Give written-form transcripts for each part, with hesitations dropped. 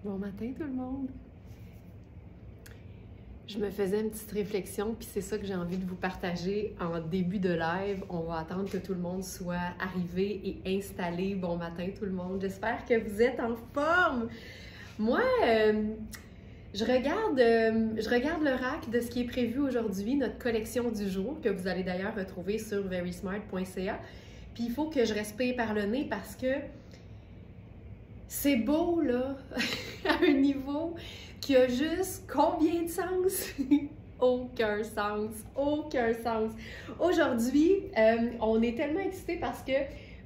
Bon matin tout le monde! Je me faisais une petite réflexion, puis c'est ça que j'ai envie de vous partager en début de live. On va attendre que tout le monde soit arrivé et installé. Bon matin tout le monde! J'espère que vous êtes en forme! Moi, je regarde le rack de ce qui est prévu aujourd'hui, notre collection du jour, que vous allez d'ailleurs retrouver sur verysmart.ca. Puis il faut que je respire par le nez parce que c'est beau, là, à un niveau qui a juste combien de sens? Aucun sens, aucun sens. Aujourd'hui, on est tellement excités parce que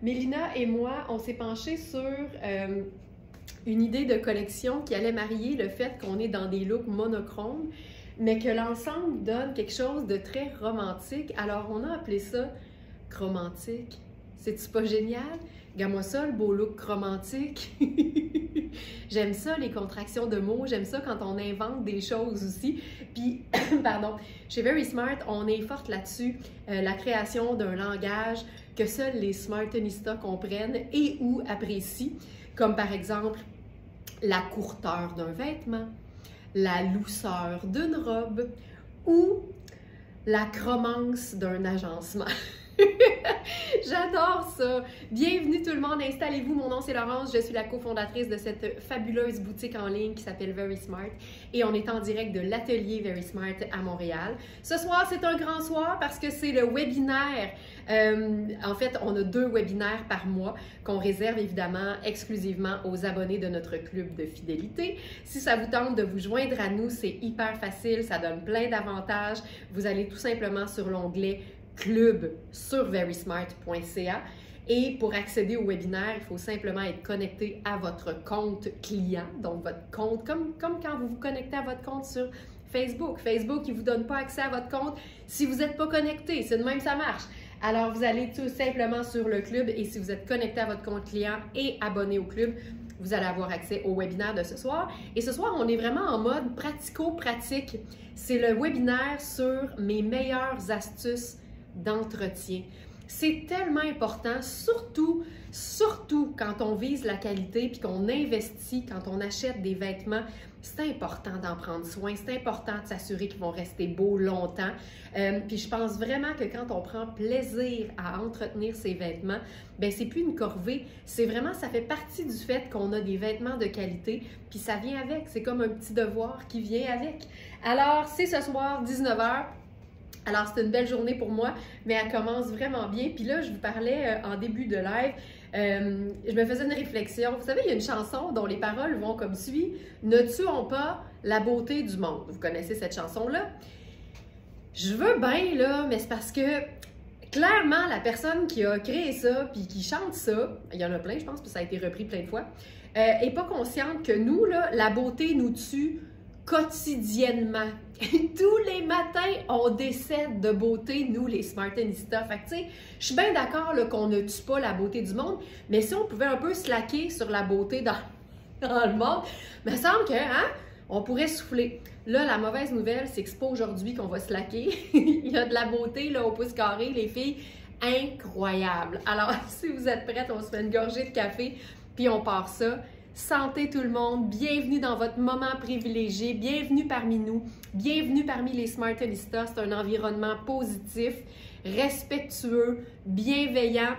Mélina et moi, on s'est penchés sur une idée de collection qui allait marier le fait qu'on est dans des looks monochromes, mais que l'ensemble donne quelque chose de très romantique. Alors, on a appelé ça chromantique. C'est-tu pas génial? Regarde-moi ça, le beau look chromantique. J'aime ça, les contractions de mots. J'aime ça quand on invente des choses aussi. Puis, pardon, chez Verysmart, on est forte là-dessus. La création d'un langage que seuls les smartanistas comprennent et ou apprécient. Comme par exemple, la courteur d'un vêtement, la douceur d'une robe ou la chromance d'un agencement. J'adore ça! Bienvenue tout le monde, installez-vous, mon nom c'est Laurence, je suis la cofondatrice de cette fabuleuse boutique en ligne qui s'appelle Verysmart et on est en direct de l'atelier Verysmart à Montréal. Ce soir, c'est un grand soir parce que c'est le webinaire. En fait, on a 2 webinaires par mois qu'on réserve évidemment exclusivement aux abonnés de notre club de fidélité. Si ça vous tente de vous joindre à nous, c'est hyper facile, ça donne plein d'avantages. Vous allez tout simplement sur l'onglet Club sur verysmart.ca et pour accéder au webinaire, il faut simplement être connecté à votre compte client, donc votre compte, comme quand vous vous connectez à votre compte sur Facebook. Facebook, il ne vous donne pas accès à votre compte si vous n'êtes pas connecté, c'est de même ça marche. Alors, vous allez tout simplement sur le club et si vous êtes connecté à votre compte client et abonné au club, vous allez avoir accès au webinaire de ce soir. Et ce soir, on est vraiment en mode pratico-pratique. C'est le webinaire sur mes meilleures astuces d'entretien. C'est tellement important, surtout quand on vise la qualité puis qu'on investit, quand on achète des vêtements, c'est important d'en prendre soin, c'est important de s'assurer qu'ils vont rester beaux longtemps. Puis je pense vraiment que quand on prend plaisir à entretenir ses vêtements, ben c'est plus une corvée, c'est vraiment, ça fait partie du fait qu'on a des vêtements de qualité, puis ça vient avec, c'est comme un petit devoir qui vient avec. Alors, c'est ce soir, 19h. Alors, c'est une belle journée pour moi, mais elle commence vraiment bien. Puis là, je vous parlais en début de live, je me faisais une réflexion. Vous savez, il y a une chanson dont les paroles vont comme suit. « Ne tuons pas la beauté du monde ». Vous connaissez cette chanson-là? Je veux bien, là, mais c'est parce que clairement, la personne qui a créé ça, puis qui chante ça, il y en a plein, je pense, puis ça a été repris plein de fois, n'est pas consciente que nous, là, la beauté nous tue quotidiennement. Tous les matins, on décède de beauté, nous, les smartanistas. Fait que, tu sais, je suis bien d'accord qu'on ne tue pas la beauté du monde, mais si on pouvait un peu slacker sur la beauté dans le monde, il me semble que, hein, on pourrait souffler. Là, la mauvaise nouvelle, c'est que c'est pas aujourd'hui qu'on va slacker. Il y a de la beauté, là, au pouce carré, les filles, incroyable. Alors, si vous êtes prêtes, on se fait une gorgée de café, puis on part ça. Santé tout le monde, bienvenue dans votre moment privilégié, bienvenue parmi nous, bienvenue parmi les smartanistas. C'est un environnement positif, respectueux, bienveillant,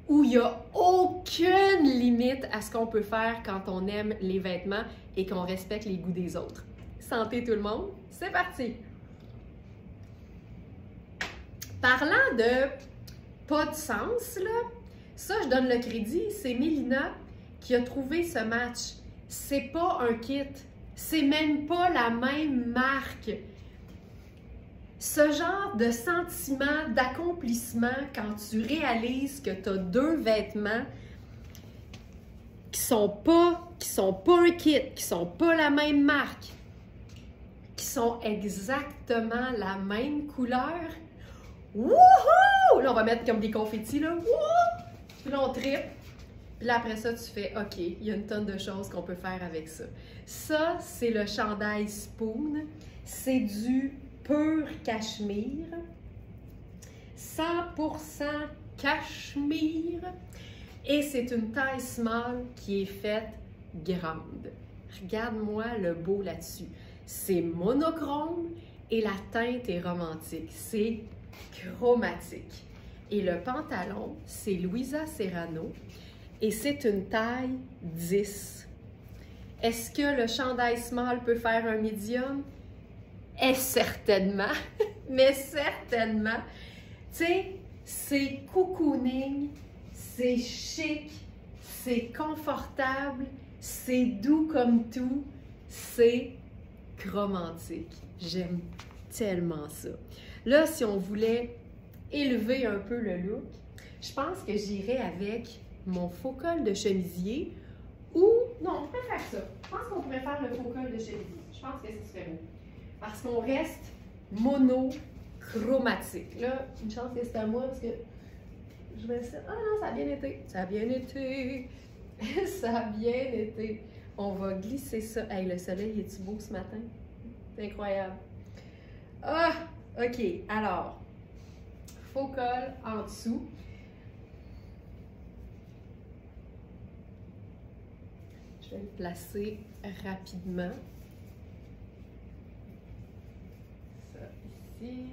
où il n'y a aucune limite à ce qu'on peut faire quand on aime les vêtements et qu'on respecte les goûts des autres. Santé tout le monde, c'est parti! Parlant de pas de sens, là, ça je donne le crédit, c'est Mélina qui a trouvé ce match. C'est pas un kit, c'est même pas la même marque. Ce genre de sentiment d'accomplissement quand tu réalises que tu as 2 vêtements qui sont pas un kit, qui sont pas la même marque, qui sont exactement la même couleur. Wouhou! Là, on va mettre comme des confettis, là. Wouhou! Puis là, on tripe. Puis là, après ça, tu fais « OK, il y a une tonne de choses qu'on peut faire avec ça. » Ça, c'est le chandail Spoon. C'est du pur cachemire. 100% cachemire. Et c'est une taille small qui est faite grande. Regarde-moi le beau là-dessus. C'est monochrome et la teinte est romantique. C'est chromatique. Et le pantalon, c'est Louisa Serrano et c'est une taille 10. Est-ce que le chandail small peut faire un medium? Certainement, mais certainement. Tu sais, c'est cocooning, c'est chic, c'est confortable, c'est doux comme tout, c'est chromatique. J'aime tellement ça. Là, si on voulait élever un peu le look, je pense que j'irais avec mon faux col de chemisier ou... Non, on pourrait faire ça. Je pense qu'on pourrait faire le faux col de chemisier. Je pense que ce serait beau. Parce qu'on reste monochromatique. Là, une chance que c'est à moi parce que je vais essayer... Ah non, ça a bien été. Ça a bien été. Ça a bien été. On va glisser ça. Hey, le soleil, est-tu beau ce matin? C'est incroyable. Ah! OK. Alors, faux col en dessous. Je vais le placer rapidement. Ça ici.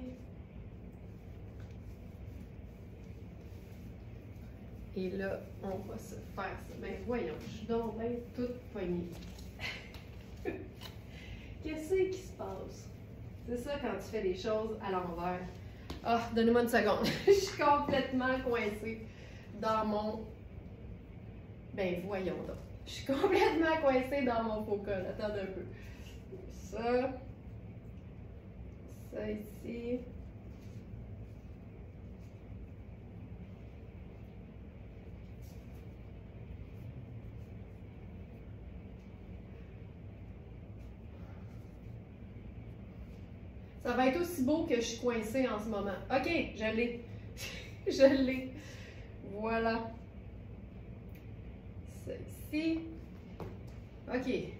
Et là, on va se faire ça. Ben voyons, je suis donc bien toute poignée. Qu'est-ce qui se passe? C'est ça quand tu fais des choses à l'envers. Ah, donnez-moi une seconde. Je suis complètement coincée dans mon... Ben voyons donc. Je suis complètement coincée dans mon faux col. Attendez un peu. Ça. Ça ici. Ça va être aussi beau que je suis coincée en ce moment. OK, je l'ai. Je l'ai. Voilà. Ça ici. OK.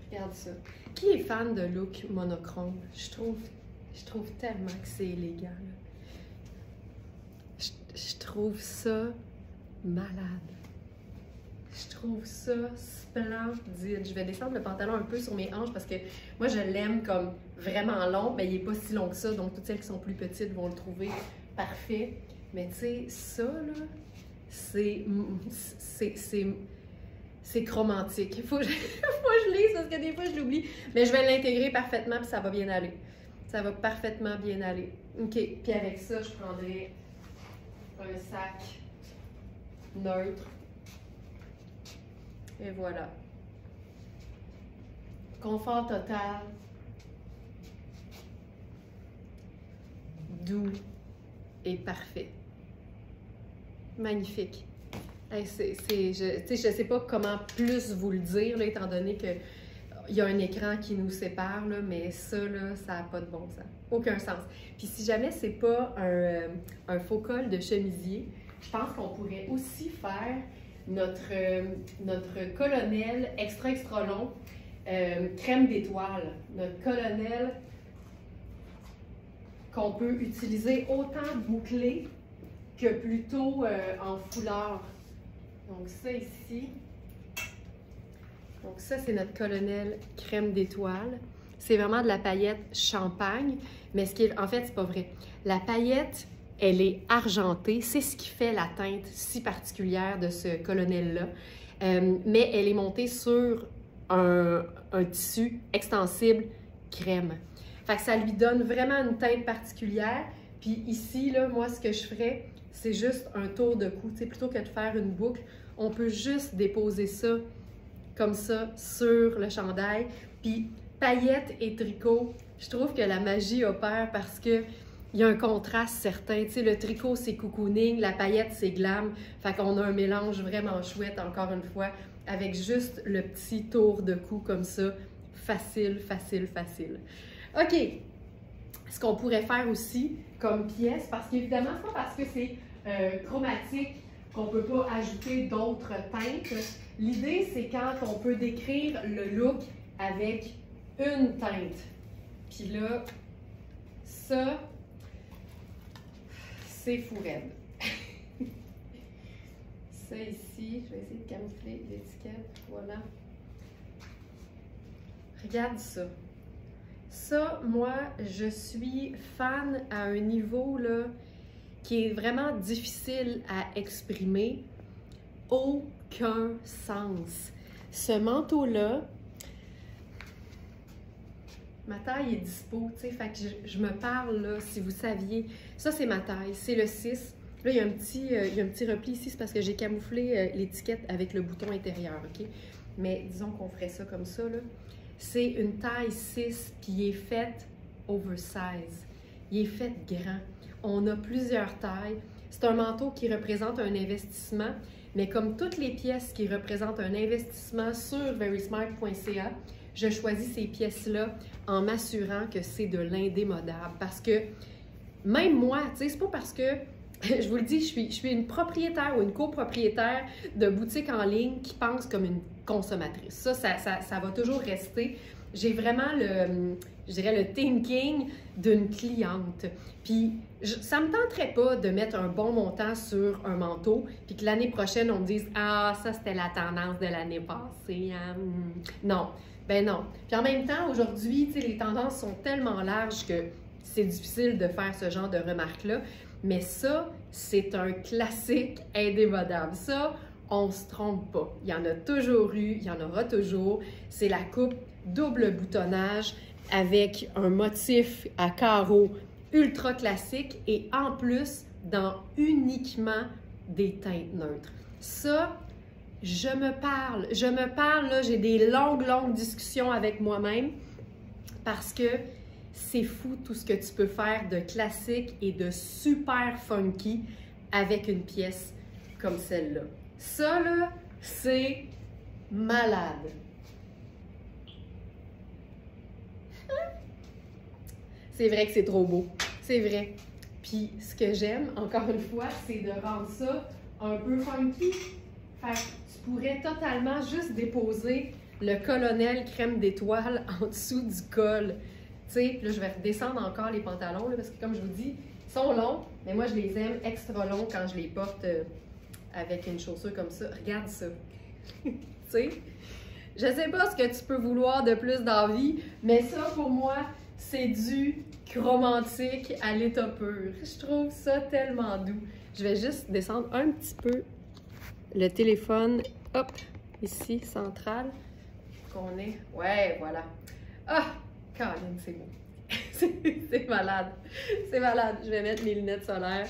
Regarde ça. Qui est fan de look monochrome? Je trouve tellement que c'est élégant. Je trouve ça malade. Je trouve ça splendide. Je vais descendre le pantalon un peu sur mes hanches parce que moi, je l'aime comme vraiment long. Mais il n'est pas si long que ça. Donc, toutes celles qui sont plus petites vont le trouver parfait. Mais tu sais, ça, là, c'est chromatique. Il faut que je lise parce que des fois, je l'oublie. Mais je vais l'intégrer parfaitement puis ça va bien aller. Ça va parfaitement bien aller. OK. Puis avec ça, je prendrai un sac neutre. Et voilà. Confort total. Doux et parfait. Magnifique. Hey, je sais pas comment plus vous le dire, là, étant donné qu'il y a un écran qui nous sépare, là, mais ça, là, ça n'a pas de bon sens. Aucun sens. Puis si jamais c'est pas un faux col de chemisier, je pense qu'on pourrait aussi faire notre colonel extra long crème d'étoile. Notre colonel qu'on peut utiliser autant bouclé que plutôt en foulard. Donc ça ici. Donc ça, c'est notre colonel crème d'étoile. C'est vraiment de la paillette champagne, mais en fait, c'est pas vrai. La paillette, elle est argentée. C'est ce qui fait la teinte si particulière de ce colonel-là. Mais elle est montée sur un tissu extensible crème. Fait que ça lui donne vraiment une teinte particulière. Puis ici, là, moi, ce que je ferais, c'est juste un tour de cou. Tu sais, plutôt que de faire une boucle, on peut juste déposer ça comme ça sur le chandail. Puis paillettes et tricot, je trouve que la magie opère parce que il y a un contraste certain. Tu sais, le tricot, c'est cocooning, la paillette, c'est glam. Fait qu'on a un mélange vraiment chouette, encore une fois, avec juste le petit tour de cou comme ça. Facile, facile, facile. OK. Ce qu'on pourrait faire aussi comme pièce, parce qu'évidemment, c'est pas parce que c'est chromatique qu'on peut pas ajouter d'autres teintes. L'idée, c'est quand on peut décrire le look avec une teinte. Puis là, ça, C'est fou raide. Ça ici, je vais essayer de camoufler l'étiquette. Voilà. Regarde ça. Ça, moi, je suis fan à un niveau là, qui est vraiment difficile à exprimer. Aucun sens. Ce manteau-là, ma taille est dispo, tu sais, fait que je me parle, là, si vous saviez. Ça, c'est ma taille, c'est le 6. Là, il y a un petit repli ici, c'est parce que j'ai camouflé l'étiquette avec le bouton intérieur, OK? Mais disons qu'on ferait ça comme ça, là. C'est une taille 6, puis il est fait oversize. Il est fait grand. On a plusieurs tailles. C'est un manteau qui représente un investissement, mais comme toutes les pièces qui représentent un investissement sur verysmart.ca, je choisis ces pièces-là en m'assurant que c'est de l'indémodable. Parce que même moi, tu sais, c'est pas parce que, je vous le dis, je suis une propriétaire ou une copropriétaire de boutique en ligne qui pense comme une consommatrice. Ça va toujours rester. J'ai vraiment je dirais le thinking d'une cliente. Puis, ça me tenterait pas de mettre un bon montant sur un manteau, puis que l'année prochaine, on me dise « Ah, ça, c'était la tendance de l'année passée. Hein? » Non. Ben non. Puis en même temps, aujourd'hui, tu sais, les tendances sont tellement larges que c'est difficile de faire ce genre de remarques-là. Mais ça, c'est un classique indémodable. Ça, on ne se trompe pas. Il y en a toujours eu, il y en aura toujours. C'est la coupe double boutonnage avec un motif à carreaux ultra classique et en plus, dans uniquement des teintes neutres. Ça, je me parle, là, j'ai des longues discussions avec moi-même parce que c'est fou tout ce que tu peux faire de classique et de super funky avec une pièce comme celle-là. Ça, là, c'est malade. C'est vrai que c'est trop beau. C'est vrai. Puis, ce que j'aime, encore une fois, c'est de rendre ça un peu funky. Fait que tu pourrais totalement juste déposer le colonel crème d'étoile en dessous du col. Tu sais, là, je vais redescendre encore les pantalons, là, parce que comme je vous dis, ils sont longs, mais moi, je les aime extra longs quand je les porte avec une chaussure comme ça. Regarde ça. Tu sais, je sais pas ce que tu peux vouloir de plus dans la vie, mais ça, pour moi, c'est du romantique à l'état pur. Je trouve ça tellement doux. Je vais juste descendre un petit peu le téléphone, hop, ici, central, qu'on est. Ouais, voilà. Ah, Caroline, c'est beau. C'est malade. C'est malade. Je vais mettre mes lunettes solaires.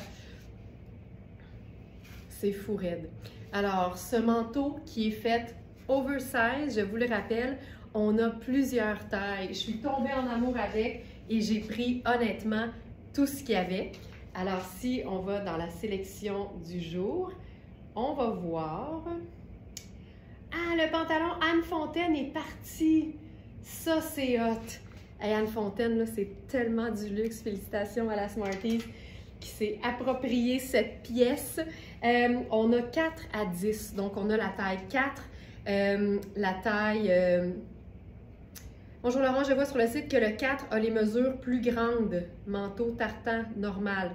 C'est fou raide. Alors, ce manteau qui est fait oversize, je vous le rappelle, on a plusieurs tailles. Je suis tombée en amour avec et j'ai pris honnêtement tout ce qu'il y avait. Alors, si on va dans la sélection du jour, on va voir. Ah, le pantalon Anne Fontaine est parti. Ça, c'est hot. Hey, Anne Fontaine, là, c'est tellement du luxe. Félicitations à la Smarties qui s'est approprié cette pièce. On a 4 à 10. Donc, on a la taille 4, la taille... Bonjour Laurent, je vois sur le site que le 4 a les mesures plus grandes. Manteau tartan normal.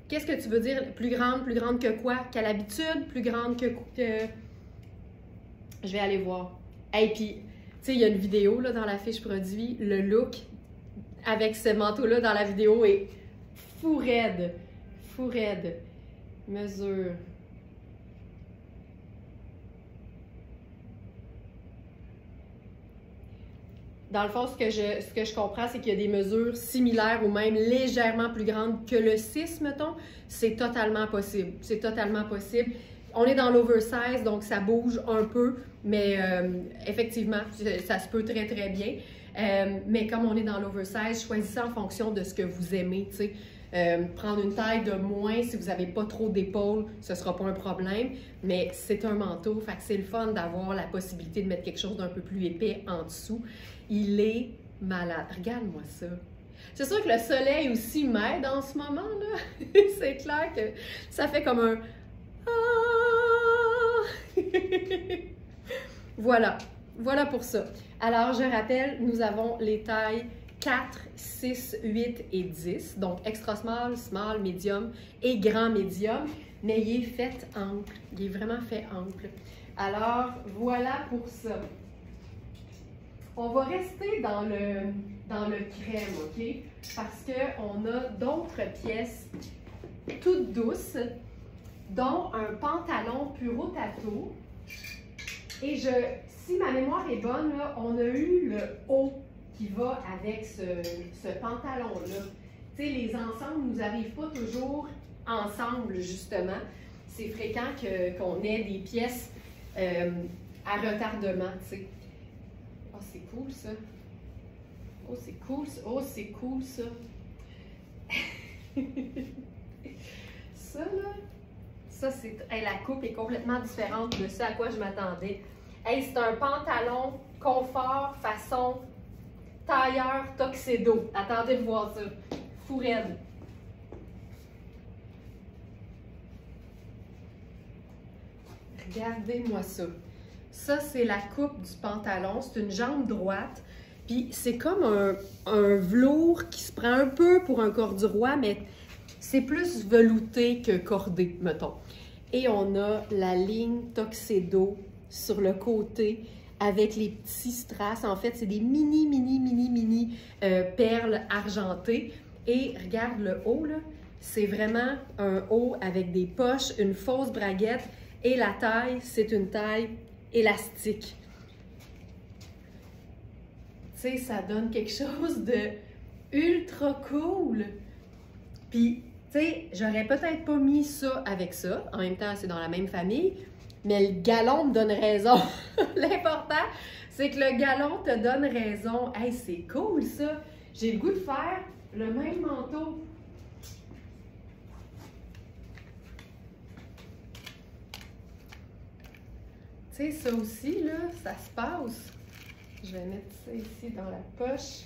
Qu'est-ce que tu veux dire? Plus grande que quoi? Qu'à l'habitude? Plus grande que... Je vais aller voir. Et puis, tu sais, il y a une vidéo là, dans la fiche produit. Le look avec ce manteau-là dans la vidéo est fou raide. Fou raide. Mesure. Dans le fond, ce que je comprends, c'est qu'il y a des mesures similaires ou même légèrement plus grandes que le 6, mettons. C'est totalement possible. C'est totalement possible. On est dans l'oversize, donc ça bouge un peu, mais effectivement, ça se peut très bien. Mais comme on est dans l'oversize, choisissez en fonction de ce que vous aimez, tu sais. Prendre une taille de moins si vous n'avez pas trop d'épaules, ce ne sera pas un problème, mais c'est un manteau, fait que c'est le fun d'avoir la possibilité de mettre quelque chose d'un peu plus épais en dessous. Il est malade. Regarde-moi ça. C'est sûr que le soleil aussi m'aide en ce moment, là. C'est clair que ça fait comme un... Voilà. Voilà pour ça. Alors, je rappelle, nous avons les tailles 4, 6, 8 et 10. Donc, extra small, small, medium et grand médium. Mais il est fait ample. Il est vraiment fait ample. Alors, voilà pour ça. On va rester dans le crème, OK? Parce qu'on a d'autres pièces toutes douces, dont un pantalon Puro Tato. Et si ma mémoire est bonne, là, on a eu le haut qui va avec ce pantalon-là. Tu sais, les ensembles ne nous arrivent pas toujours ensemble, justement. C'est fréquent qu'on ait des pièces à retardement, tu sais. Oh, c'est cool, ça. Oh, c'est cool, ça. Oh, c'est cool, ça. Ça, là, ça, c'est... Hey, la coupe est complètement différente de ce à quoi je m'attendais. Hey, c'est un pantalon confort façon tailleur tuxedo. Attendez de voir ça. Fou raide. Regardez-moi ça. Ça, c'est la coupe du pantalon. C'est une jambe droite. Puis c'est comme un velours qui se prend un peu pour un corduroy, mais c'est plus velouté que cordé, mettons. Et on a la ligne tuxedo sur le côté avec les petits strass. En fait, c'est des mini perles argentées. Et regarde le haut, là. C'est vraiment un haut avec des poches, une fausse braguette. Et la taille, c'est une taille élastique. Tu sais, ça donne quelque chose de ultra cool. Puis, tu sais, j'aurais peut-être pas mis ça avec ça. En même temps, c'est dans la même famille. Mais le galon me donne raison. L'important, c'est que le galon te donne raison. Hey, c'est cool, ça. J'ai le goût de faire le même manteau. Tu sais, ça aussi, là, ça se passe. Je vais mettre ça ici dans la poche.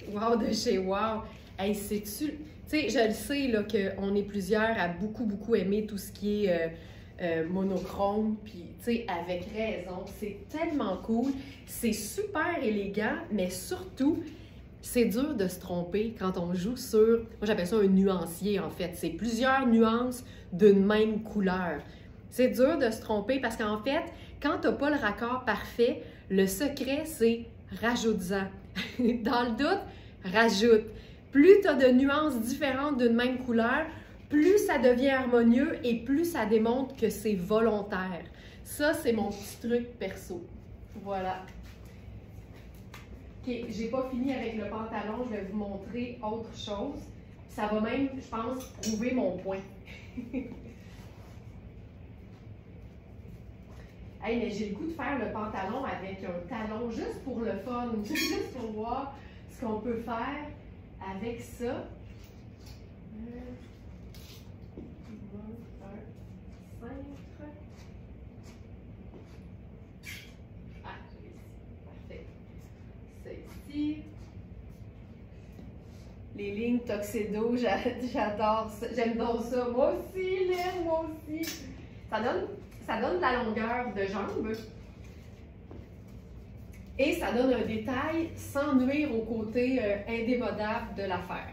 Wow, de chez Wow! Hey, sais-tu... Tu sais, je le sais, là, qu'on est plusieurs à beaucoup aimer tout ce qui est monochrome, puis, tu sais, avec raison. C'est tellement cool. C'est super élégant, mais surtout, c'est dur de se tromper quand on joue sur... Moi, j'appelle ça un nuancier, en fait. C'est plusieurs nuances d'une même couleur. C'est dur de se tromper parce qu'en fait, quand tu n'as pas le raccord parfait, le secret, c'est rajoute-en. Dans le doute, rajoute. Plus tu as de nuances différentes d'une même couleur, plus ça devient harmonieux et plus ça démontre que c'est volontaire. Ça, c'est mon petit truc perso. Voilà. OK, j'ai pas fini avec le pantalon, je vais vous montrer autre chose. Ça va même, je pense, prouver mon point. Hey, mais j'ai le goût de faire le pantalon avec un talon juste pour le fun, juste pour voir ce qu'on peut faire avec ça. 5. Ah, j'ai ici. Parfait. Celle-ci. Les lignes tuxedo, j'adore ça. J'aime donc ça. Moi aussi, Lynn, moi aussi. Ça donne de la longueur de jambe et ça donne un détail sans nuire au côté indémodable de l'affaire.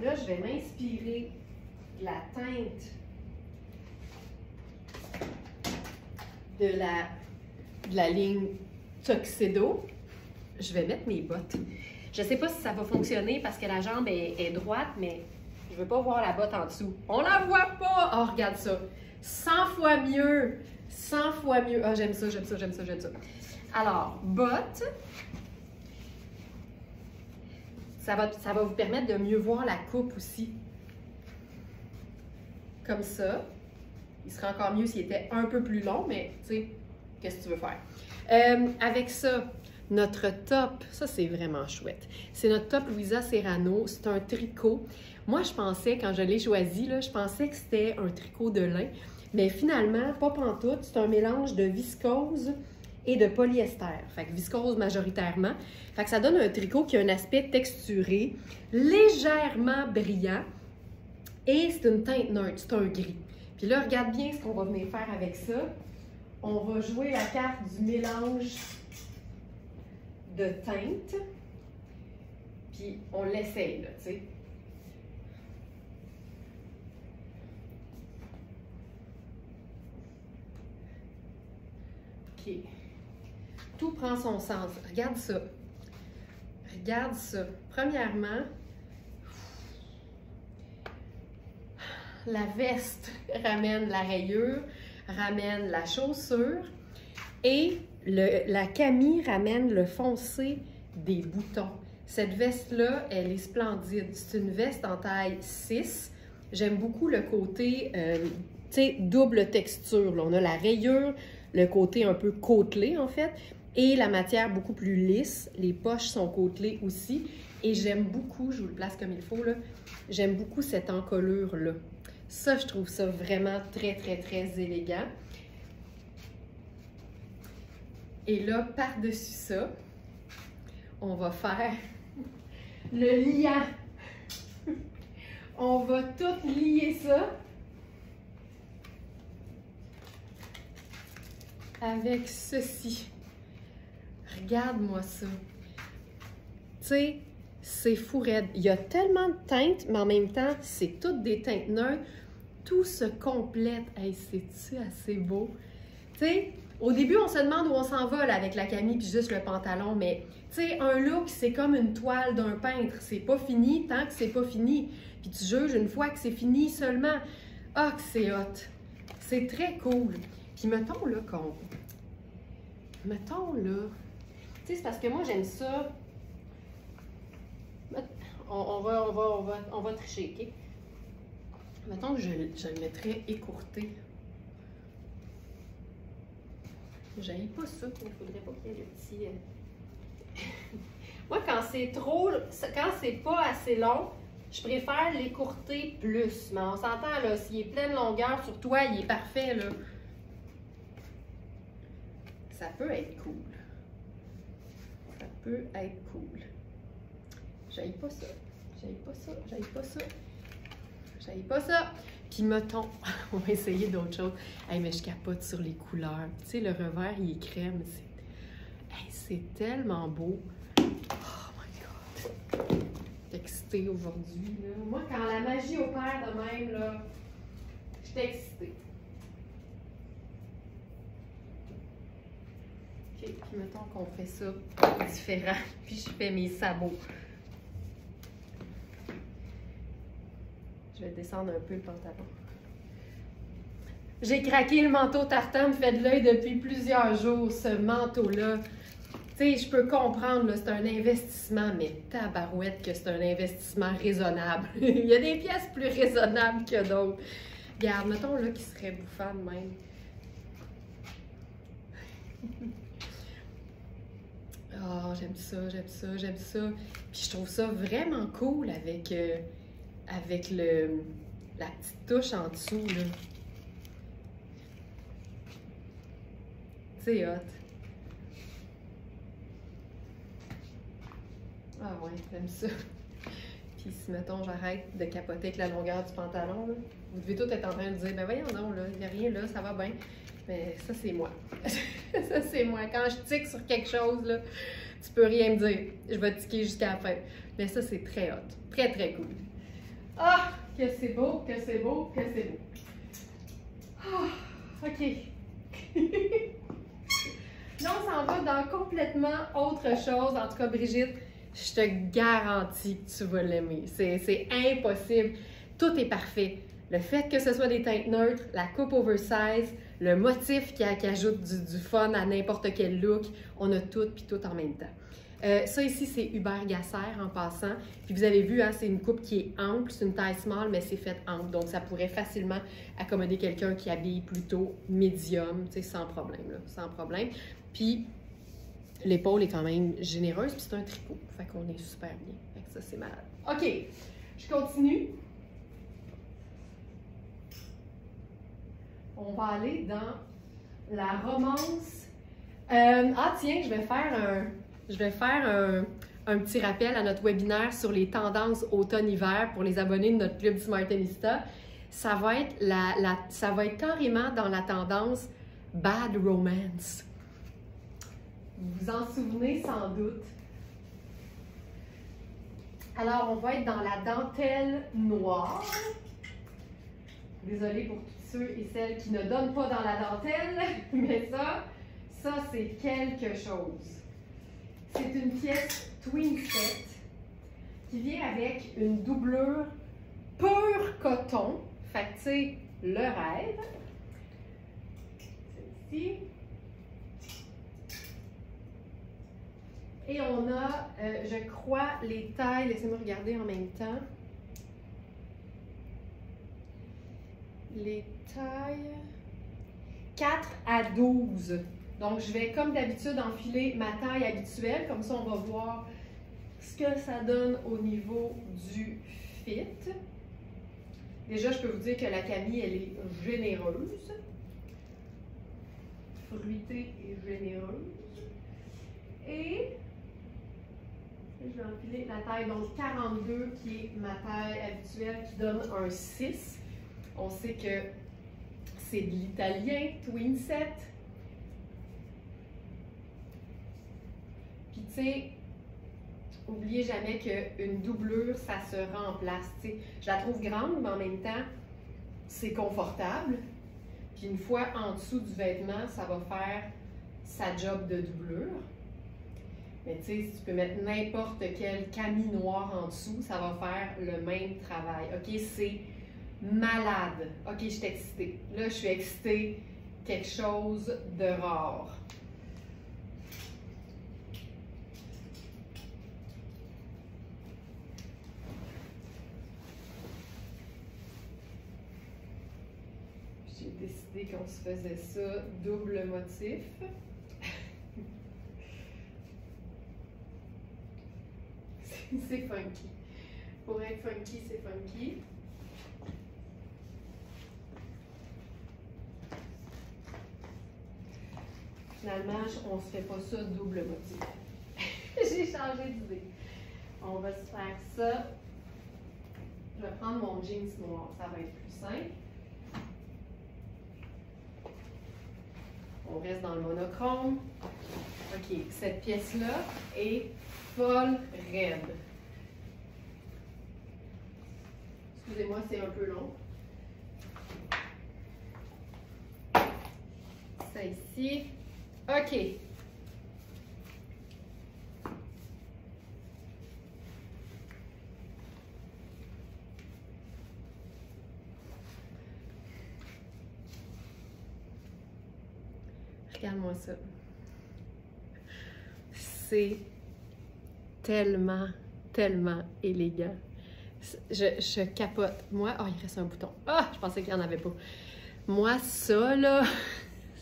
Là, je vais m'inspirer de la teinte de la ligne tuxedo. Je vais mettre mes bottes. Je ne sais pas si ça va fonctionner parce que la jambe est droite, mais je ne veux pas voir la botte en dessous. On la voit pas! Oh, regarde ça! 100 fois mieux! 100 fois mieux! Ah, j'aime ça, j'aime ça, j'aime ça, j'aime ça. Alors, botte. Ça va vous permettre de mieux voir la coupe aussi. Comme ça. Il serait encore mieux s'il était un peu plus long, mais tu sais, qu'est-ce que tu veux faire? Avec ça, notre top, ça c'est vraiment chouette. C'est notre top Louisa Serrano, c'est un tricot. Moi, je pensais, quand je l'ai choisi, là, je pensais que c'était un tricot de lin, mais finalement, pas pantoute, c'est un mélange de viscose et de polyester. Fait que viscose majoritairement. Fait que ça donne un tricot qui a un aspect texturé, légèrement brillant, et c'est une teinte neutre, c'est un gris. Puis là, regarde bien ce qu'on va venir faire avec ça. on va jouer la carte du mélange de teintes. Puis on l'essaye, là, tu sais. OK. Tout prend son sens. Regarde ça. Regarde ça. Premièrement, la veste ramène la rayure, ramène la chaussure et la camie ramène le foncé des boutons. Cette veste-là, elle est splendide. C'est une veste en taille 6. J'aime beaucoup le côté, tu sais, double texture. Là. On a la rayure, le côté un peu côtelé, en fait, et la matière beaucoup plus lisse. Les poches sont côtelées aussi. Et j'aime beaucoup, je vous le place comme il faut, là, j'aime beaucoup cette encolure-là. Ça, je trouve ça vraiment très, très, très élégant. Et là, par-dessus ça, on va faire le liant. On va tout lier ça avec ceci. Regarde-moi ça. Tu sais, c'est fou raide. Il y a tellement de teintes, mais en même temps, c'est toutes des teintes neutres. Tout se complète. Hey, c'est-tu assez beau? Tu sais, au début, on se demande où on s'en va là, avec la camie puis juste le pantalon, mais tu sais, un look, c'est comme une toile d'un peintre. C'est pas fini tant que c'est pas fini. Puis tu juges une fois que c'est fini seulement. Ah, que c'est hot! C'est très cool. Puis mettons là qu'on... Mettons là... Tu sais, c'est parce que moi, j'aime ça... On va tricher, OK? Mettons que je le mettrais écourté. J'aille pas ça, mais il faudrait pas qu'il y ait le petit... Moi, quand c'est trop... Quand c'est pas assez long, je préfère l'écourter plus. Mais on s'entend, là, s'il est plein de longueur sur toi, il est parfait, là. Ça peut être cool. Ça peut être cool. J'aille pas ça. J'aille pas ça. J'aille pas ça. J'aille pas ça. Puis mettons, on va essayer d'autres choses. Hey, mais je capote sur les couleurs. Tu sais, le revers, il est crème. C'est tellement beau. Oh my God. Je suis excitée aujourd'hui. Moi, quand la magie opère de même, là, je suis excitée. OK, puis mettons qu'on fait ça différent. Puis je fais mes sabots. Je vais descendre un peu le pantalon. J'ai craqué le manteau tartan, me fait de l'œil depuis plusieurs jours, ce manteau-là. Tu sais, je peux comprendre, c'est un investissement, mais tabarouette que c'est un investissement raisonnable. Il y a des pièces plus raisonnables que d'autres. Regarde, mettons là qui serait bouffant de même. Oh, j'aime ça, j'aime ça, j'aime ça. Puis je trouve ça vraiment cool avec, avec la petite touche en dessous, là. C'est hot. Ah ouais, j'aime ça. Puis si, mettons, j'arrête de capoter avec la longueur du pantalon, là, vous devez tous être en train de dire, ben voyons non, là, il n'y a rien là, ça va bien. Mais ça, c'est moi. Ça, c'est moi. Quand je tique sur quelque chose, là, tu peux rien me dire. Je vais tiquer jusqu'à la fin. Mais ça, c'est très hot. Très, très cool. Ah, que c'est beau, que c'est beau, que c'est beau. Ah, OK. Là, on s'en va dans complètement autre chose. En tout cas, Brigitte, je te garantis que tu vas l'aimer. C'est impossible. Tout est parfait. Le fait que ce soit des teintes neutres, la coupe oversize, le motif qui ajoute du fun à n'importe quel look, on a tout, puis tout en même temps. Ça ici, c'est Hubert Gasser en passant. Puis vous avez vu, hein, c'est une coupe qui est ample, c'est une taille small, mais c'est faite ample. Donc ça pourrait facilement accommoder quelqu'un qui habille plutôt médium, tu sais, sans problème, là, sans problème. Puis l'épaule est quand même généreuse, puis c'est un tricot. Fait qu'on est super bien. Fait que ça, c'est malade. OK, je continue. On va aller dans la romance. Ah tiens, je vais faire un petit rappel à notre webinaire sur les tendances automne-hiver pour les abonnés de notre club Smartenista. Ça va être, ça va être carrément dans la tendance Bad Romance. Vous vous en souvenez sans doute. Alors, on va être dans la dentelle noire. Désolée pour tous ceux et celles qui ne donnent pas dans la dentelle, mais ça c'est quelque chose. C'est une pièce twin set qui vient avec une doublure pur coton. Fait que, tu sais, le rêve. Celle-ci. Et on a, je crois, les tailles, laissez-moi regarder en même temps. Les tailles 4 à 12. Donc, je vais, comme d'habitude, enfiler ma taille habituelle. Comme ça, on va voir ce que ça donne au niveau du fit. Déjà, je peux vous dire que la camille, elle est généreuse. Fruitée et généreuse. Et je vais enfiler la taille, donc 42, qui est ma taille habituelle, qui donne un 6. On sait que c'est de l'italien, twin set. Puis, tu sais, oubliez jamais qu'une doublure, ça se remplace. T'sais, je la trouve grande, mais en même temps, c'est confortable. Puis, une fois en dessous du vêtement, ça va faire sa job de doublure. Mais tu sais, si tu peux mettre n'importe quel camis noir en dessous, ça va faire le même travail. OK, c'est malade. OK, je suis excitée. Là, je suis excitée. Quelque chose de rare. J'ai décidé qu'on se faisait ça double motif. C'est funky. Pour être funky, c'est funky. Finalement, on ne se fait pas ça double motif. J'ai changé d'idée. On va se faire ça. Je vais prendre mon jeans noir, ça va être plus simple. On reste dans le monochrome. OK, cette pièce-là est folle raide. Excusez-moi, c'est un peu long. Ça ici. OK. Regarde-moi ça. C'est tellement, tellement élégant. Je capote. Moi, oh, il reste un bouton. Ah, je pensais qu'il n'y en avait pas. Moi, ça, là,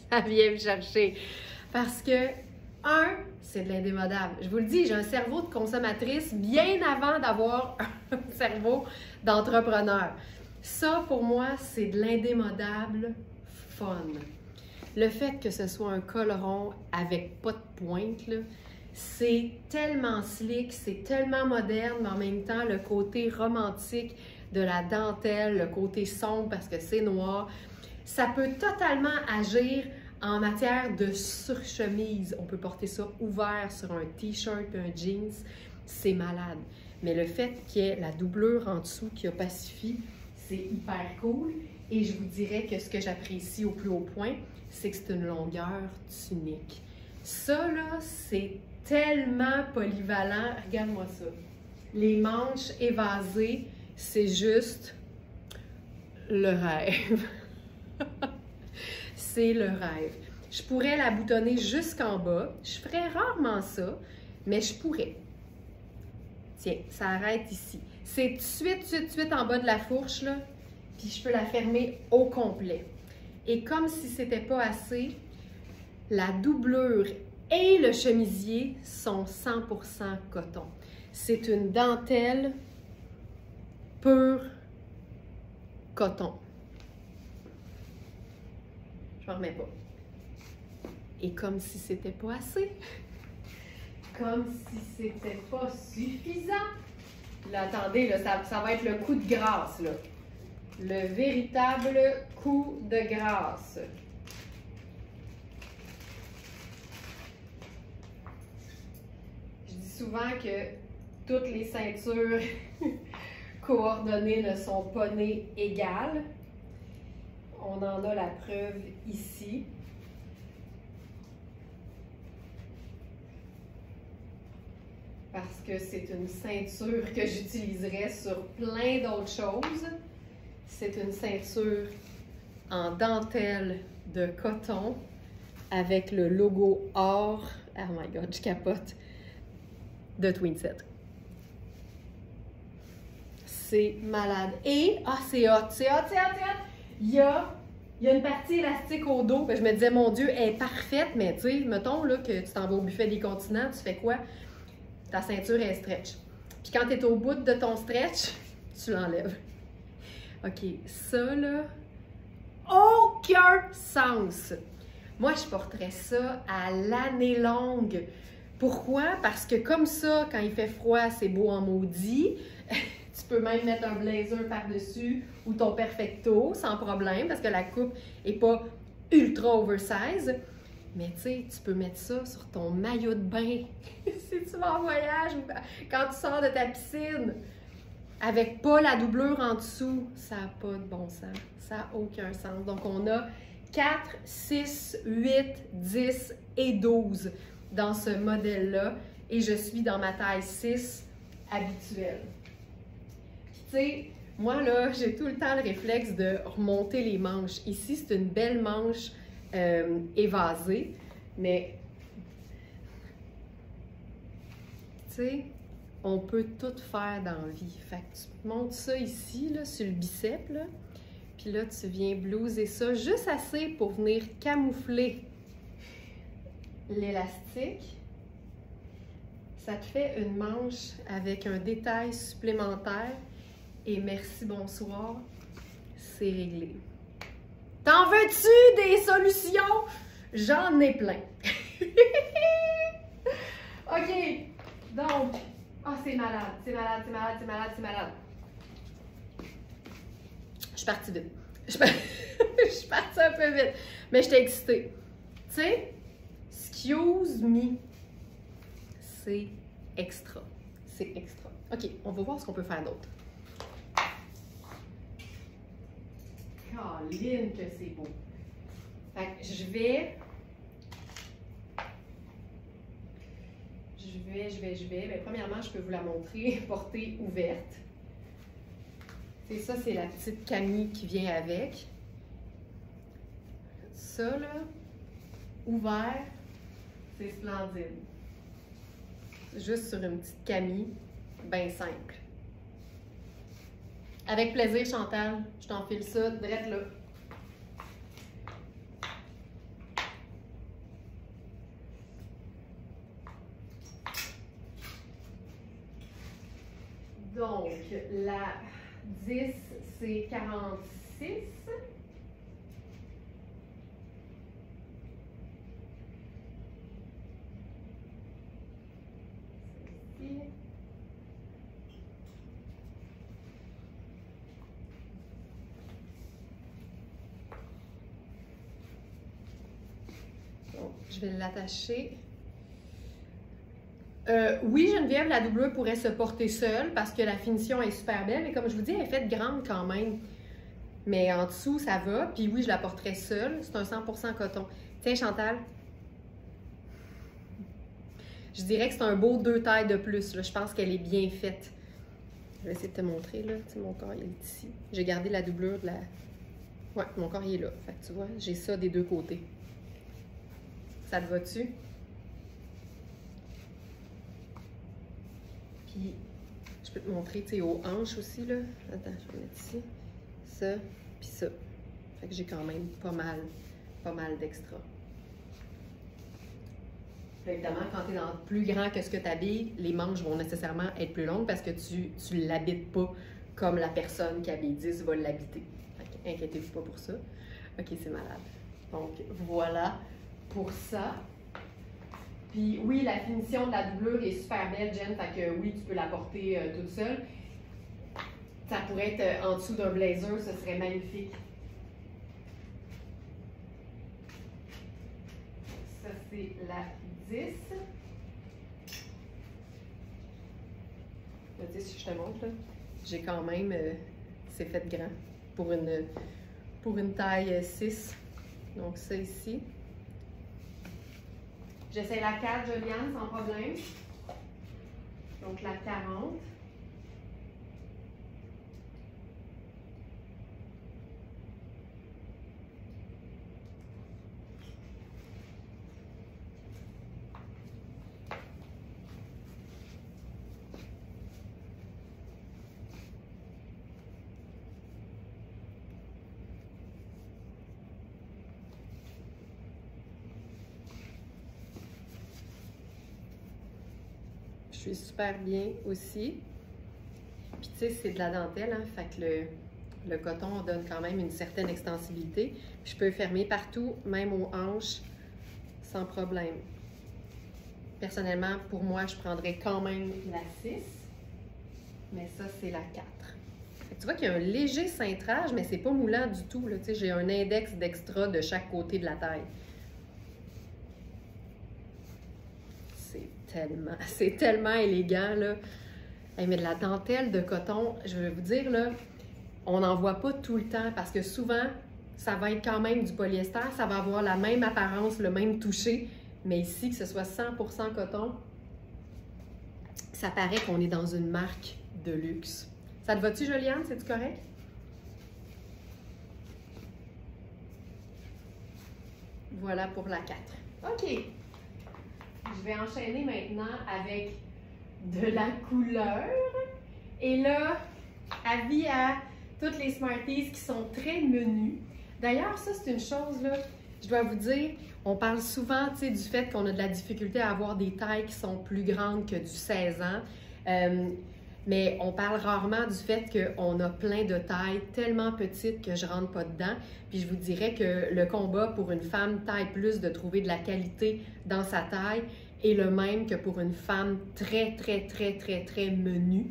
ça vient me chercher. Parce que, c'est de l'indémodable. Je vous le dis, j'ai un cerveau de consommatrice bien avant d'avoir un cerveau d'entrepreneur. Ça, pour moi, c'est de l'indémodable fun. Le fait que ce soit un col rond avec pas de pointe, là, c'est tellement slick, c'est tellement moderne, mais en même temps, le côté romantique de la dentelle, le côté sombre parce que c'est noir, ça peut totalement agir en matière de surchemise. On peut porter ça ouvert sur un t-shirt et un jeans, c'est malade. Mais le fait qu'il y ait la doublure en dessous qui opacifie, c'est hyper cool. Et je vous dirais que ce que j'apprécie au plus haut point, c'est que c'est une longueur tunique. Ça, là, c'est tellement polyvalent. Regarde-moi ça. Les manches évasées, c'est juste le rêve. C'est le rêve. Je pourrais la boutonner jusqu'en bas. Je ferais rarement ça, mais je pourrais. Tiens, ça arrête ici. C'est tout de suite en bas de la fourche, là. Puis je peux la fermer au complet. Et comme si c'était pas assez, la doublure et le chemisier sont 100% coton. C'est une dentelle pure coton. Je ne remets pas. Et comme si c'était pas assez, comme si c'était pas suffisant. Là, attendez, là, ça va être le coup de grâce, là. Le véritable coup de grâce. souvent que toutes les ceintures coordonnées ne sont pas nées égales. On en a la preuve ici. Parce que c'est une ceinture que j'utiliserais sur plein d'autres choses. C'est une ceinture en dentelle de coton avec le logo or, oh my god, je capote, de Twinset. C'est malade. Et, c'est hot, c'est hot, c'est hot, c'est hot! Il y a une partie élastique au dos. Je me disais, mon Dieu, elle est parfaite, mais tu sais, mettons là, que tu t'en vas au buffet des continents, tu fais quoi? Ta ceinture est stretch. Puis quand tu es au bout de ton stretch, tu l'enlèves. OK, ça là, aucun sens. Moi, je porterais ça à l'année longue. Pourquoi? Parce que comme ça, quand il fait froid, c'est beau en maudit. Tu peux même mettre un blazer par-dessus ou ton perfecto sans problème parce que la coupe n'est pas ultra oversize. Mais tu sais, tu peux mettre ça sur ton maillot de bain si tu vas en voyage ou quand tu sors de ta piscine. Avec pas la doublure en dessous, ça n'a pas de bon sens. Ça n'a aucun sens. Donc, on a 4, 6, 8, 10 et 12 dans ce modèle-là. Et je suis dans ma taille 6 habituelle. Puis, tu sais, moi, là, j'ai tout le temps le réflexe de remonter les manches. Ici, c'est une belle manche évasée, mais, tu sais, on peut tout faire dans la vie. Fait que tu montes ça ici, là, sur le bicep, là, puis là, tu viens blouser ça juste assez pour venir camoufler l'élastique. Ça te fait une manche avec un détail supplémentaire et merci, bonsoir, c'est réglé. T'en veux-tu des solutions? J'en ai plein. OK, donc, c'est malade, c'est malade, c'est malade, c'est malade, c'est malade. Je suis partie vite. Je suis partie un peu vite, mais j'étais excitée. Tu sais, excuse me, c'est extra. C'est extra. OK, on va voir ce qu'on peut faire d'autre. Caroline, que c'est beau. Fait que je vais. Bien, premièrement, je peux vous la montrer, portée ouverte. C'est ça, c'est la petite Camille qui vient avec. Ça, là, ouvert, c'est splendide. Juste sur une petite Camille, bien simple. Avec plaisir, Chantal, je t'enfile ça, direct là. Donc, la 10, c'est 46. Ici. Donc, je vais l'attacher. Oui, Geneviève, la doublure pourrait se porter seule parce que la finition est super belle. Mais comme je vous dis, elle est faite grande quand même. Mais en dessous, ça va. Puis oui, je la porterais seule. C'est un 100% coton. Tiens, Chantal. Je dirais que c'est un beau 2 tailles de plus. Là. Je pense qu'elle est bien faite. Je vais essayer de te montrer. Là. Tu sais, mon corps, il est ici. J'ai gardé la doublure de la... Ouais, mon corps, il est là. Fait que tu vois, j'ai ça des deux côtés. Ça te va-tu? Puis, je peux te montrer, tu sais, aux hanches aussi, là. Attends, je vais mettre ici. Ça, puis ça. Fait que j'ai quand même pas mal d'extra. Évidemment, quand tu es dans plus grand que ce que tu habilles, les manches vont nécessairement être plus longues parce que tu ne l'habites pas comme la personne qui habille 10 va l'habiter. Inquiétez-vous pas pour ça. OK, c'est malade. Donc, voilà pour ça. Puis oui, la finition de la doublure est super belle, Jen, fait que oui, tu peux la porter toute seule. Ça pourrait être en dessous d'un blazer, ce serait magnifique. Ça, c'est la 10. Là, tu sais, si je te montre, là, j'ai quand même, c'est fait grand pour une taille 6. Donc ça ici. J'essaie la 4, Juliane, sans problème. Donc la 40. Je suis super bien aussi. Puis tu sais, c'est de la dentelle, hein, fait que le coton donne quand même une certaine extensibilité. Puis je peux fermer partout, même aux hanches, sans problème. Personnellement, pour moi, je prendrais quand même la 6, mais ça, c'est la 4. Fait que tu vois qu'il y a un léger cintrage, mais c'est pas moulant du tout. Tu sais, j'ai un index d'extra de chaque côté de la taille. C'est tellement élégant, là. Hey, mais de la dentelle de coton, je vais vous dire, là, on n'en voit pas tout le temps parce que souvent, ça va être quand même du polyester, ça va avoir la même apparence, le même toucher, mais ici, que ce soit 100% coton, ça paraît qu'on est dans une marque de luxe. Ça te va-tu, Juliane? C'est-tu correct? Voilà pour la 4. OK. Je vais enchaîner maintenant avec de la couleur. Et là, avis à toutes les Smarties qui sont très menues. D'ailleurs, ça, c'est une chose, là, je dois vous dire, on parle souvent, tu sais, du fait qu'on a de la difficulté à avoir des tailles qui sont plus grandes que du 16 ans. Mais on parle rarement du fait qu'on a plein de tailles tellement petites que je ne rentre pas dedans. Puis je vous dirais que le combat pour une femme taille plus de trouver de la qualité dans sa taille est le même que pour une femme très menue.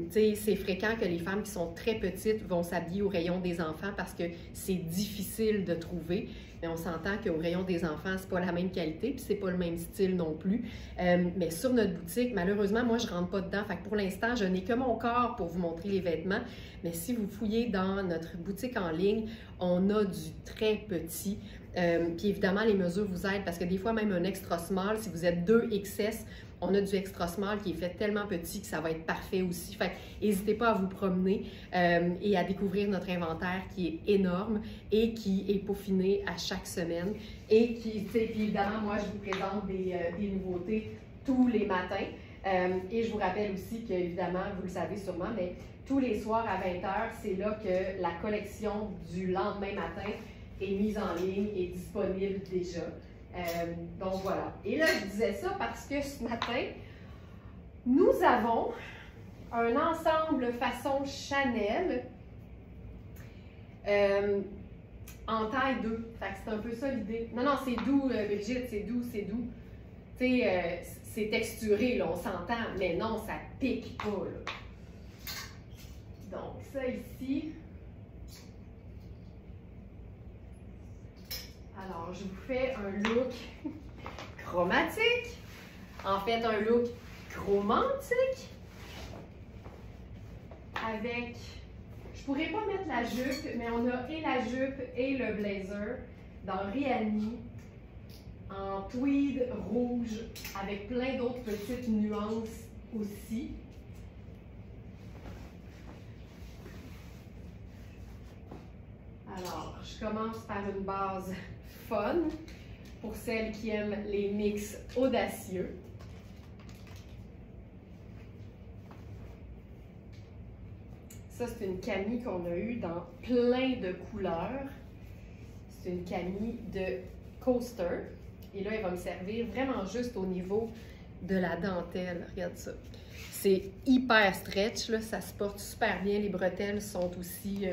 C'est fréquent que les femmes qui sont très petites vont s'habiller au rayon des enfants parce que c'est difficile de trouver. Mais on s'entend qu'au rayon des enfants, c'est pas la même qualité puis c'est pas le même style non plus. Mais sur notre boutique, malheureusement, moi, je rentre pas dedans. Fait que pour l'instant, je n'ai que mon corps pour vous montrer les vêtements. Mais si vous fouillez dans notre boutique en ligne, on a du très petit. Puis évidemment, les mesures vous aident parce que des fois, même un extra small, si vous êtes 2XS, on a du extra small qui est fait tellement petit que ça va être parfait aussi. Fait n'hésitez pas à vous promener et à découvrir notre inventaire qui est énorme et qui est peaufiné à chaque semaine. Et qui, puis évidemment, moi, je vous présente des nouveautés tous les matins. Et je vous rappelle aussi qu'évidemment, vous le savez sûrement, mais tous les soirs à 20h, c'est là que la collection du lendemain matin est mise en ligne et disponible déjà. Donc voilà. Et là, je disais ça parce que ce matin, nous avons un ensemble façon Chanel en taille 2. Fait que c'est un peu ça l'idée. Non, non, c'est doux, Brigitte, c'est doux, c'est doux. Tu sais, c'est texturé, là, on s'entend, mais non, ça pique pas, là. Donc, ça ici. Alors, je vous fais un look chromatique. En fait, un look chromantique. Avec, je pourrais pas mettre la jupe, mais on a et la jupe et le blazer dans Rihanni en tweed rouge avec plein d'autres petites nuances aussi. Alors, je commence par une base fun pour celles qui aiment les mix audacieux. Ça, c'est une camie qu'on a eue dans plein de couleurs. C'est une camie de coaster. Et là, elle va me servir vraiment juste au niveau de la dentelle. Regarde ça. C'est hyper stretch, là. Ça se porte super bien. Les bretelles sont aussi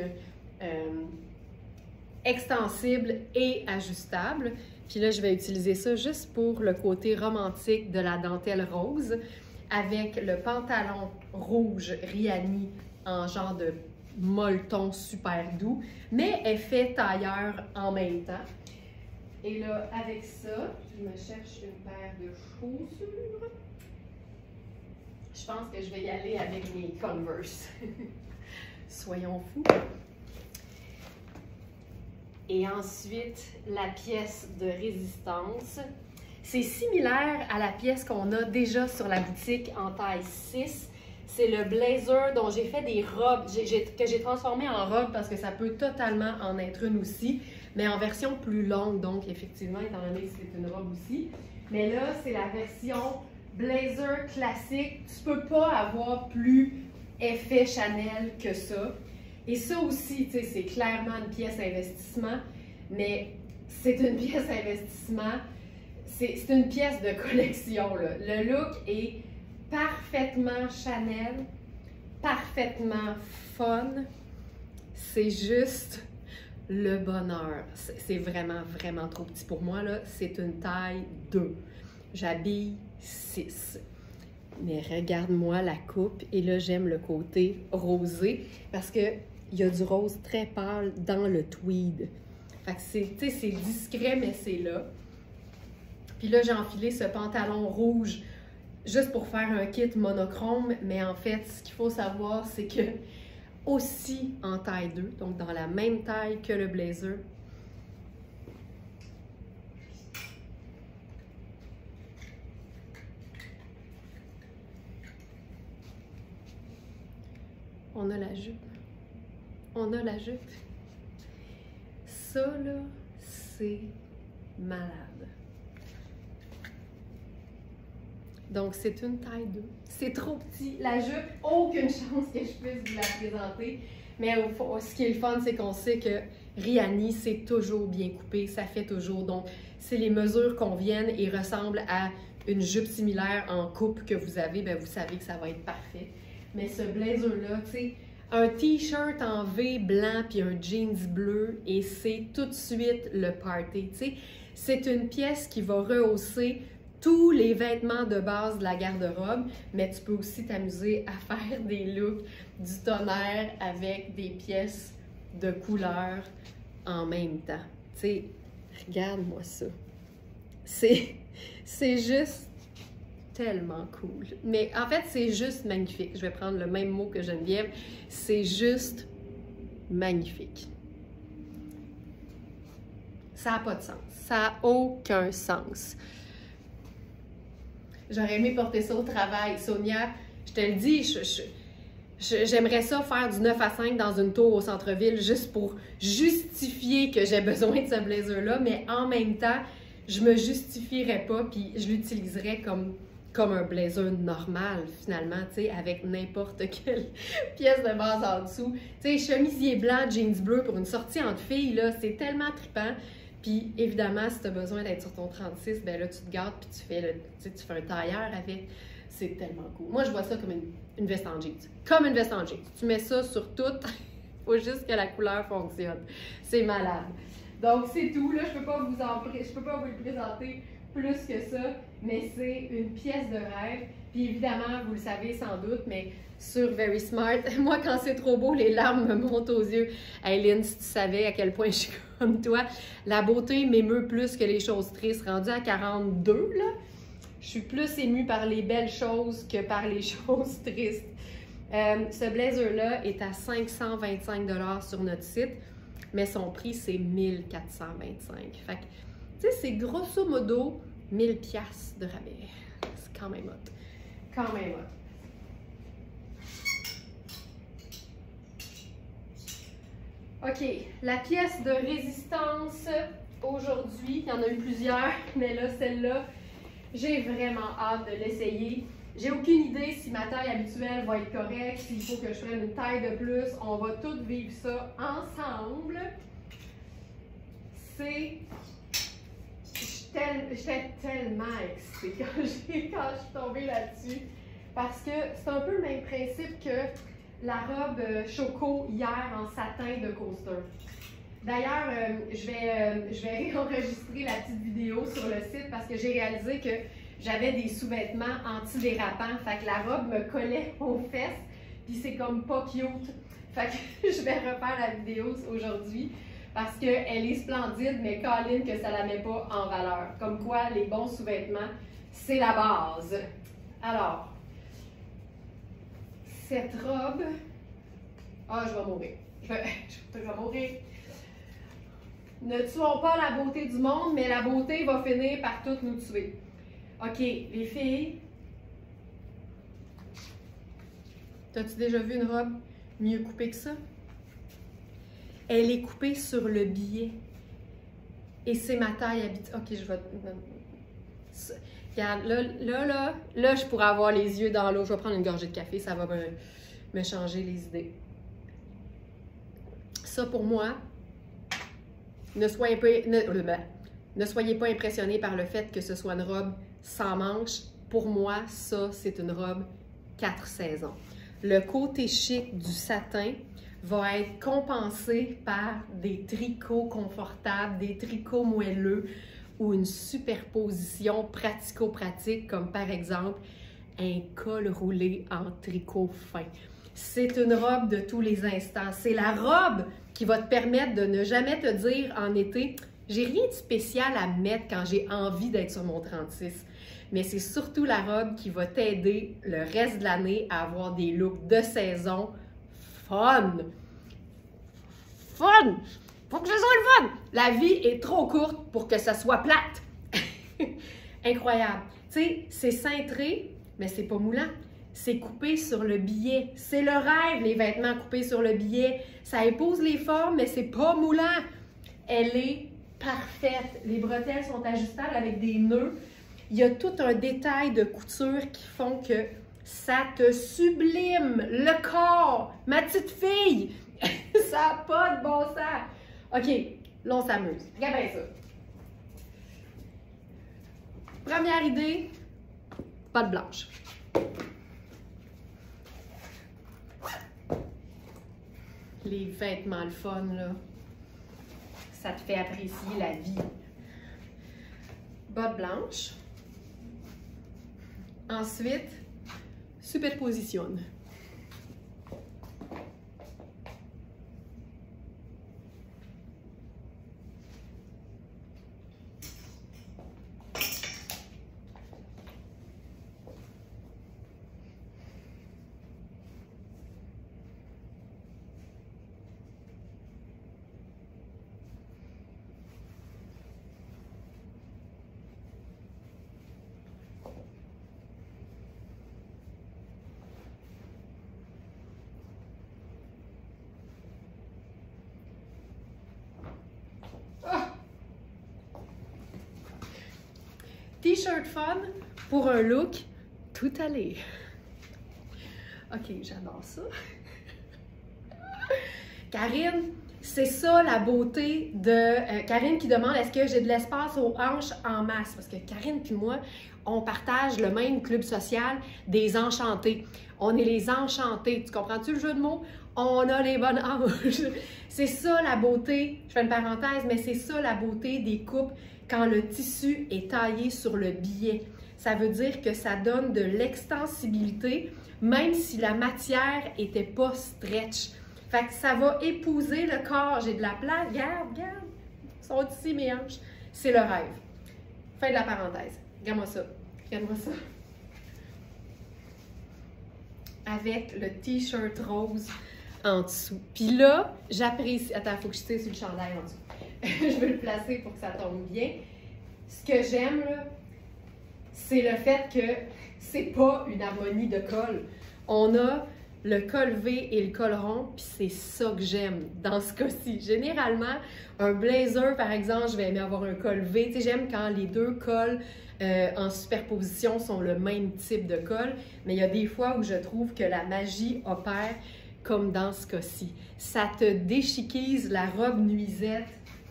extensibles et ajustables. Puis là, je vais utiliser ça juste pour le côté romantique de la dentelle rose avec le pantalon rouge Rihanni en genre de molleton super doux, mais effet tailleur en même temps. Et là, avec ça, je me cherche une paire de chaussures. Je pense que je vais y aller avec mes Converse. Soyons fous. Et ensuite, la pièce de résistance. C'est similaire à la pièce qu'on a déjà sur la boutique en taille 6. C'est le blazer dont j'ai fait des robes, que j'ai transformé en robe parce que ça peut totalement en être une aussi, mais en version plus longue, donc effectivement, étant donné que c'est une robe aussi. Mais là, c'est la version blazer classique. Tu peux pas avoir plus effet Chanel que ça. Et ça aussi, tu sais, c'est clairement une pièce investissement, mais c'est une pièce investissement, c'est une pièce de collection, là. Le look est parfaitement Chanel, parfaitement fun. C'est juste le bonheur. C'est vraiment, vraiment trop petit pour moi, là. C'est une taille 2. J'habille 6. Mais regarde-moi la coupe. Et là, j'aime le côté rosé parce qu'il y a du rose très pâle dans le tweed. Fait que c'est discret, mais c'est là. Puis là, j'ai enfilé ce pantalon rouge juste pour faire un kit monochrome. Mais en fait, ce qu'il faut savoir, c'est que aussi en taille 2, donc dans la même taille que le blazer, on a la jupe. On a la jupe. Ça, là, c'est malade. Donc, c'est une taille 2. C'est trop petit. La jupe, aucune chance que je puisse vous la présenter. Mais ce qui est le fun, c'est qu'on sait que Rihanni, c'est toujours bien coupé. Ça fait toujours. Donc, si les mesures conviennent et ressemblent à une jupe similaire en coupe que vous avez, bien, vous savez que ça va être parfait. Mais ce blazer-là, tu sais, un t-shirt en V blanc puis un jeans bleu et c'est tout de suite le party, tu sais. C'est une pièce qui va rehausser tous les vêtements de base de la garde-robe, mais tu peux aussi t'amuser à faire des looks du tonnerre avec des pièces de couleur en même temps. Tu sais, regarde-moi ça. C'est juste tellement cool. Mais en fait, c'est juste magnifique. Je vais prendre le même mot que Geneviève. C'est juste magnifique. Ça n'a pas de sens. Ça n'a aucun sens. J'aurais aimé porter ça au travail. Sonia, je te le dis, j'aimerais ça faire du 9 à 5 dans une tour au centre-ville juste pour justifier que j'ai besoin de ce blazer-là, mais en même temps, je me justifierais pas puis je l'utiliserais comme un blazer normal, finalement, tu sais, avec n'importe quelle pièce de base en dessous. Tu sais, chemisier blanc, jeans bleu pour une sortie entre filles, là, c'est tellement trippant. Puis, évidemment, si tu as besoin d'être sur ton 36, ben là, tu te gardes puis tu fais un tailleur avec. C'est tellement cool. Moi, je vois ça comme une veste en jeans. Comme une veste en jeans. Tu mets ça sur tout, il faut juste que la couleur fonctionne. C'est malade. Donc, c'est tout. Là, je peux pas vous le présenter plus que ça, mais c'est une pièce de rêve. Puis évidemment, vous le savez sans doute, mais sur Very Smart, moi, quand c'est trop beau, les larmes me montent aux yeux. Hey Lynn, si tu savais à quel point je suis comme toi, la beauté m'émeut plus que les choses tristes. Rendue à 42, là, je suis plus émue par les belles choses que par les choses tristes. Ce blazer-là est à 525 $ sur notre site, mais son prix, c'est 1425. Fait que, tu sais, c'est grosso modo 1000 $ de rabais. C'est quand même hot. Quand même hot. OK, la pièce de résistance aujourd'hui, il y en a eu plusieurs, mais là, celle-là, j'ai vraiment hâte de l'essayer. J'ai aucune idée si ma taille habituelle va être correcte, s'il faut que je prenne une taille de plus. On va toutes vivre ça ensemble. J'étais tellement excitée quand je suis tombée là-dessus. Parce que c'est un peu le même principe que la robe Choco hier en satin de coaster. D'ailleurs, je vais réenregistrer la petite vidéo sur le site parce que j'ai réalisé que j'avais des sous-vêtements anti-dérapants. Fait que la robe me collait aux fesses, puis c'est comme pas cute. Fait que je vais refaire la vidéo aujourd'hui parce qu'elle est splendide, mais Colin que ça la met pas en valeur. Comme quoi, les bons sous-vêtements, c'est la base. Alors, cette robe... Ah, je vais mourir. Je vais mourir. Ne tuons pas la beauté du monde, mais la beauté va finir par toutes nous tuer. OK, les filles. T'as-tu déjà vu une robe mieux coupée que ça? Elle est coupée sur le biais. Et c'est ma taille habituelle. OK, je vais... Regarde, là, je pourrais avoir les yeux dans l'eau. Je vais prendre une gorgée de café, ça va me changer les idées. Ça, pour moi, ne soyez pas impressionnés par le fait que ce soit une robe sans manches. Pour moi, ça, c'est une robe 4 saisons. Le côté chic du satin va être compensé par des tricots confortables, des tricots moelleux ou une superposition pratico-pratique comme par exemple un col roulé en tricot fin. C'est une robe de tous les instants. C'est la robe qui va te permettre de ne jamais te dire en été « j'ai rien de spécial à mettre quand j'ai envie d'être sur mon 36 ». Mais c'est surtout la robe qui va t'aider le reste de l'année à avoir des looks de saison fun. Fun! Faut que ce soit le fun! La vie est trop courte pour que ça soit plate. Incroyable. Tu sais, c'est cintré, mais c'est pas moulant. C'est coupé sur le biais. C'est le rêve, les vêtements coupés sur le biais. Ça épouse les formes, mais c'est pas moulant. Elle est parfaite. Les bretelles sont ajustables avec des nœuds. Il y a tout un détail de couture qui font que ça te sublime le corps. Ma petite fille, ça n'a pas de bon sens. OK, là, on s'amuse. Regarde bien ça. Première idée, pas de blanche. Les vêtements, le fun, là, ça te fait apprécier la vie. Bottes blanches. Ensuite, superpositionne. T-shirt fun pour un look tout allé. OK, j'adore ça. Karine, c'est ça la beauté de... Karine qui demande est-ce que j'ai de l'espace aux hanches en masse? Parce que Karine puis moi, on partage le même club social des enchantés. On est les enchantés. Tu comprends-tu le jeu de mots? On a les bonnes hanches. C'est ça la beauté, je fais une parenthèse, mais c'est ça la beauté des coupes quand le tissu est taillé sur le biais. Ça veut dire que ça donne de l'extensibilité, même si la matière n'était pas stretch. Fait que ça va épouser le corps. J'ai de la place. Regarde, regarde. Ils sont ici, mes hanches. C'est le rêve. Fin de la parenthèse. Regarde-moi ça. Regarde-moi ça. Avec le t-shirt rose en dessous. Puis là, j'apprécie... Attends, il faut que je tire sur le chandail en dessous. Je vais le placer pour que ça tombe bien. Ce que j'aime, là, c'est le fait que c'est pas une harmonie de col. On a le col V et le col rond, puis c'est ça que j'aime dans ce cas-ci. Généralement, un blazer, par exemple, je vais aimer avoir un col V. Tu sais, j'aime quand les deux cols en superposition sont le même type de col, mais il y a des fois où je trouve que la magie opère comme dans ce cas-ci. Ça te déchiquise la robe nuisette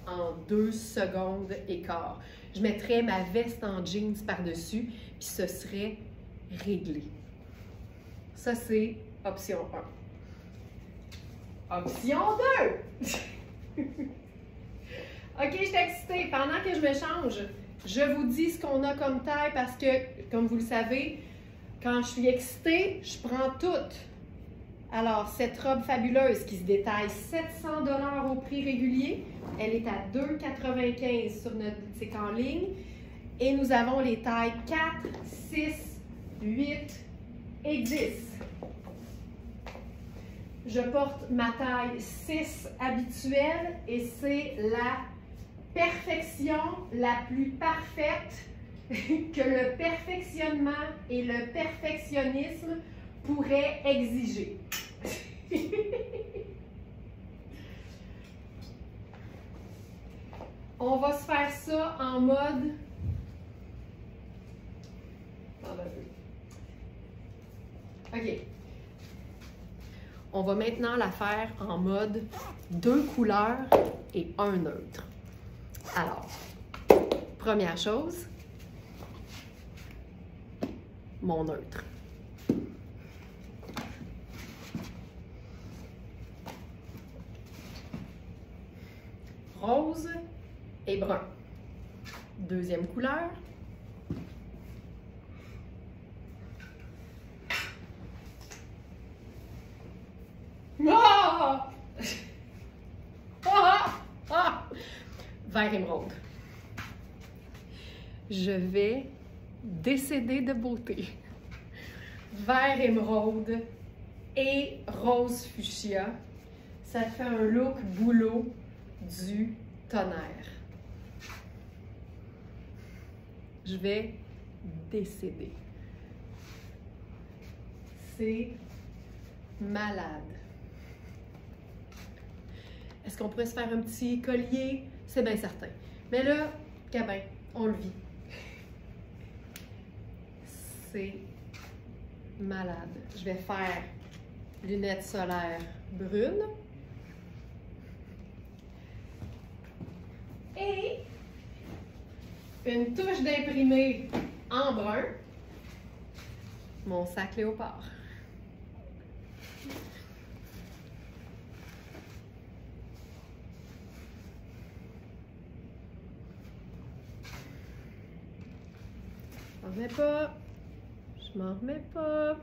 en 2 secondes et quart. Je mettrais ma veste en jeans par-dessus, puis ce serait réglé. Ça, c'est option 1. Option 2! OK, je suis excitée. Pendant que je me change, je vous dis ce qu'on a comme taille parce que, comme vous le savez, quand je suis excitée, je prends tout. Alors, cette robe fabuleuse qui se détaille 700 $ au prix régulier, elle est à 2,95 sur notre boutique en ligne. Et nous avons les tailles 4, 6, 8 et 10. Je porte ma taille 6 habituelle et c'est la perfection la plus parfaite que le perfectionnement et le perfectionnisme pourraient exiger. On va se faire ça en mode... OK. On va maintenant la faire en mode 2 couleurs et 1 neutre. Alors, première chose, mon neutre. Rose et brun. Deuxième couleur. Ah! Ah! Ah! Vert émeraude. Je vais décéder de beauté. Vert émeraude et rose fuchsia. Ça fait un look boulot du tonnerre. Je vais décéder. C'est malade. Est-ce qu'on pourrait se faire un petit collier? C'est bien certain. Mais là, cabin, on le vit. C'est malade. Je vais faire lunettes solaires brunes. Et une touche d'imprimé en brun. Mon sac léopard. Je m'en remets pas. Je m'en remets pas.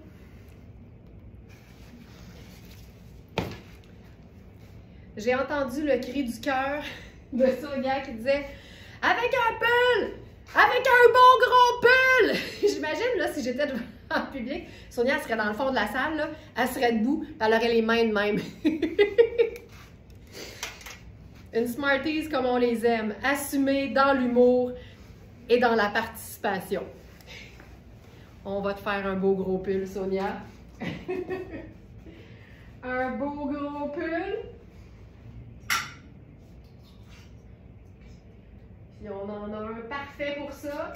J'ai entendu le cri du cœur de Sonia qui disait « Avec un pull! Avec un bon gros pull! » J'imagine, là, si j'étais en public, Sonia serait dans le fond de la salle, là, elle serait debout, elle aurait les mains de même. Une Smarties comme on les aime, assumée dans l'humour et dans la participation. On va te faire un beau gros pull, Sonia. Un beau gros pull. Puis on en a un parfait pour ça.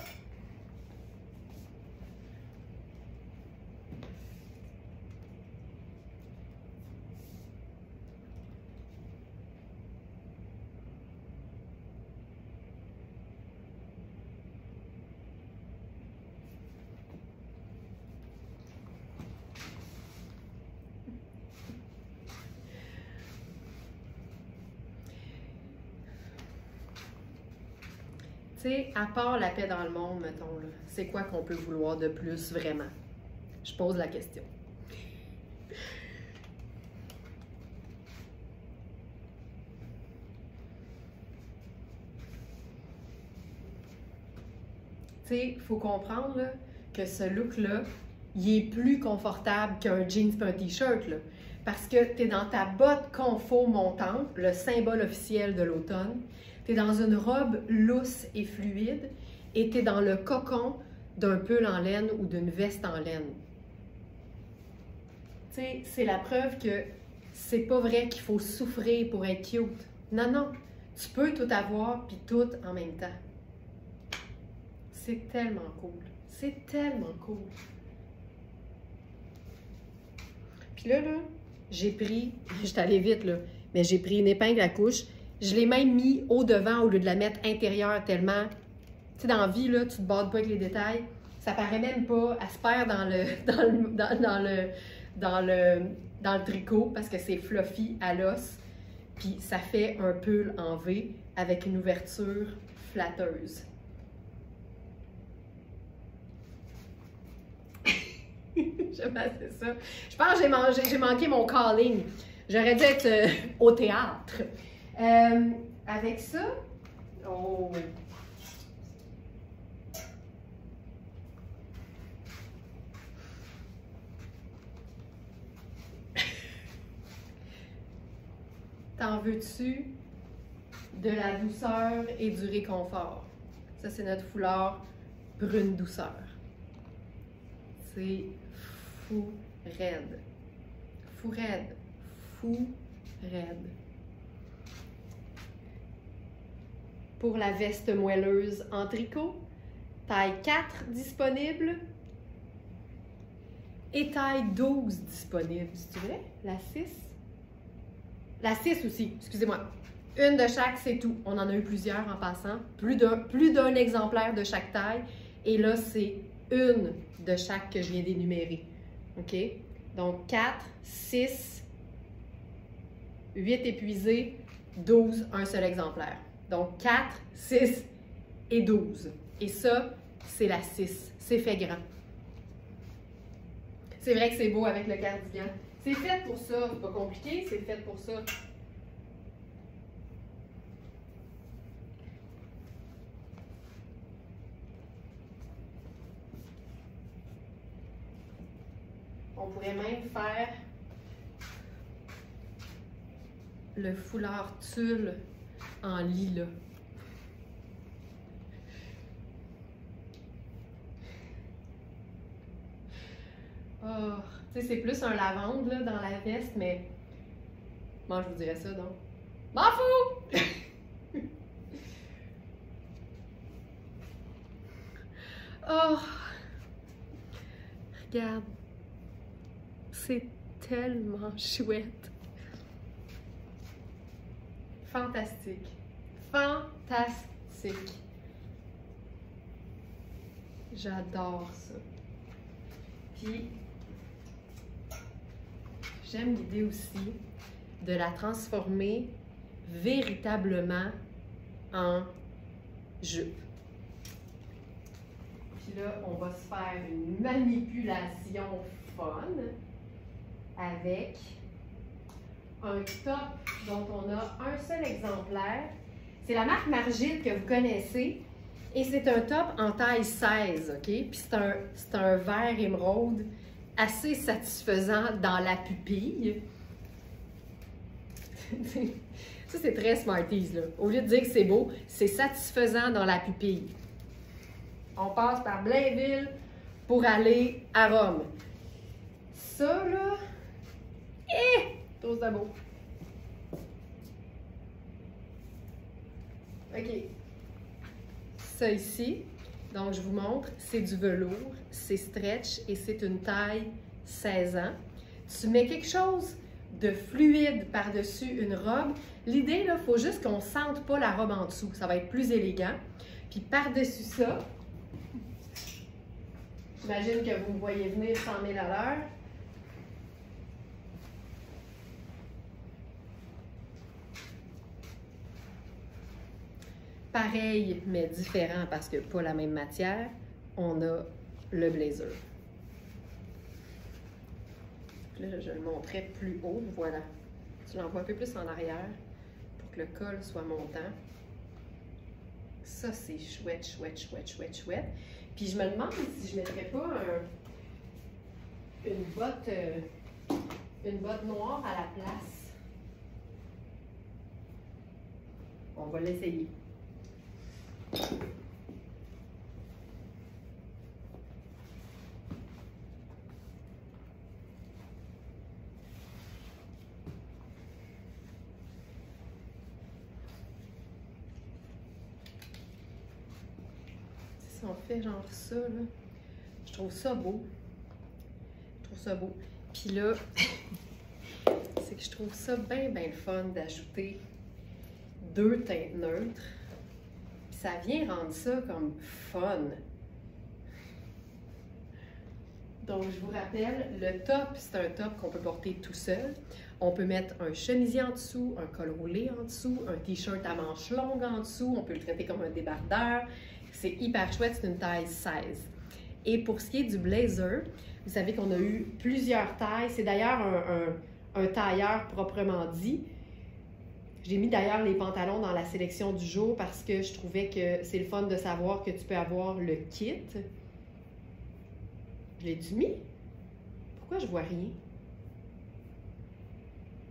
Tu sais, à part la paix dans le monde, mettons, là, c'est quoi qu'on peut vouloir de plus, vraiment? Je pose la question. Tu sais, il faut comprendre là, que ce look-là, il est plus confortable qu'un jeans et un t-shirt, là. Parce que tu es dans ta botte confort montante, le symbole officiel de l'automne. Tu es dans une robe lousse et fluide et tu es dans le cocon d'un pull en laine ou d'une veste en laine. Tu sais, c'est la preuve que c'est pas vrai qu'il faut souffrir pour être cute. Non, non, tu peux tout avoir puis tout en même temps. C'est tellement cool. C'est tellement cool. Puis là, j'ai pris, je allée vite là, mais j'ai pris une épingle à couche. Je l'ai même mis au devant au lieu de la mettre intérieure tellement, tu sais, dans la vie, là, tu te bades pas avec les détails. Ça paraît même pas, elle se perd dans le tricot parce que c'est fluffy à l'os. Puis ça fait un pull en V avec une ouverture flatteuse. J'aime assez ça. Je pense que j'ai manqué mon calling. J'aurais dû être au théâtre. Avec ça, oh. T'en veux-tu de la douceur et du réconfort? Ça, c'est notre foulard brune douceur. C'est fou raide. Fou raide. Fou raide. Pour la veste moelleuse en tricot, taille 4 disponible et taille 12 disponible, si tu veux. La 6. La 6 aussi, excusez-moi. Une de chaque, c'est tout. On en a eu plusieurs en passant. Plus d'un exemplaire de chaque taille. Et là, c'est une de chaque que je viens d'énumérer. OK? Donc, 4, 6, 8 épuisés, 12, un seul exemplaire. Donc, 4, 6 et 12. Et ça, c'est la 6. C'est fait grand. C'est vrai que c'est beau avec le cardigan. C'est fait pour ça. C'est pas compliqué, c'est fait pour ça. On pourrait même faire le foulard tulle en lilas. Oh, tu sais, c'est plus un lavande là, dans la veste, mais moi je vous dirais ça donc. M'en fous! Oh! Regarde. C'est tellement chouette. Fantastique. Fantastique. J'adore ça. Puis, j'aime l'idée aussi de la transformer véritablement en jupe. Puis là, on va se faire une manipulation fun avec un top dont on a un seul exemplaire. C'est la marque Margit que vous connaissez et c'est un top en taille 16, OK? Puis c'est un vert émeraude assez satisfaisant dans la pupille. Ça, c'est très Smarties, là. Au lieu de dire que c'est beau, c'est satisfaisant dans la pupille. On passe par Blainville pour aller à Rome. Ça, là, trop ça beau. OK. Ça ici, donc je vous montre, c'est du velours, c'est stretch et c'est une taille 16 ans. Tu mets quelque chose de fluide par-dessus une robe. L'idée, là, il faut juste qu'on ne sente pas la robe en dessous. Ça va être plus élégant. Puis par-dessus ça, j'imagine que vous me voyez venir 100 000 à l'heure. Pareil, mais différent parce que pas la même matière, on a le blazer. Là, je le montrais plus haut, voilà. Tu l'envoies un peu plus en arrière pour que le col soit montant. Ça, c'est chouette, chouette, chouette, chouette, chouette. Puis je me demande si je ne mettrais pas une botte noire à la place. On va l'essayer. Si on fait genre ça, là, je trouve ça beau. Je trouve ça beau. Puis là, c'est que je trouve ça bien, bien le fun d'ajouter 2 teintes neutres. Puis ça vient rendre ça comme fun. Donc, je vous rappelle, le top, c'est un top qu'on peut porter tout seul. On peut mettre un chemisier en dessous, un col roulé en dessous, un t-shirt à manches longues en dessous. On peut le traiter comme un débardeur. C'est hyper chouette, c'est une taille 16. Et pour ce qui est du blazer, vous savez qu'on a eu plusieurs tailles. C'est d'ailleurs un tailleur proprement dit. J'ai mis d'ailleurs les pantalons dans la sélection du jour parce que je trouvais que c'est le fun de savoir que tu peux avoir le kit. Je l'ai-tu mis? Pourquoi je vois rien?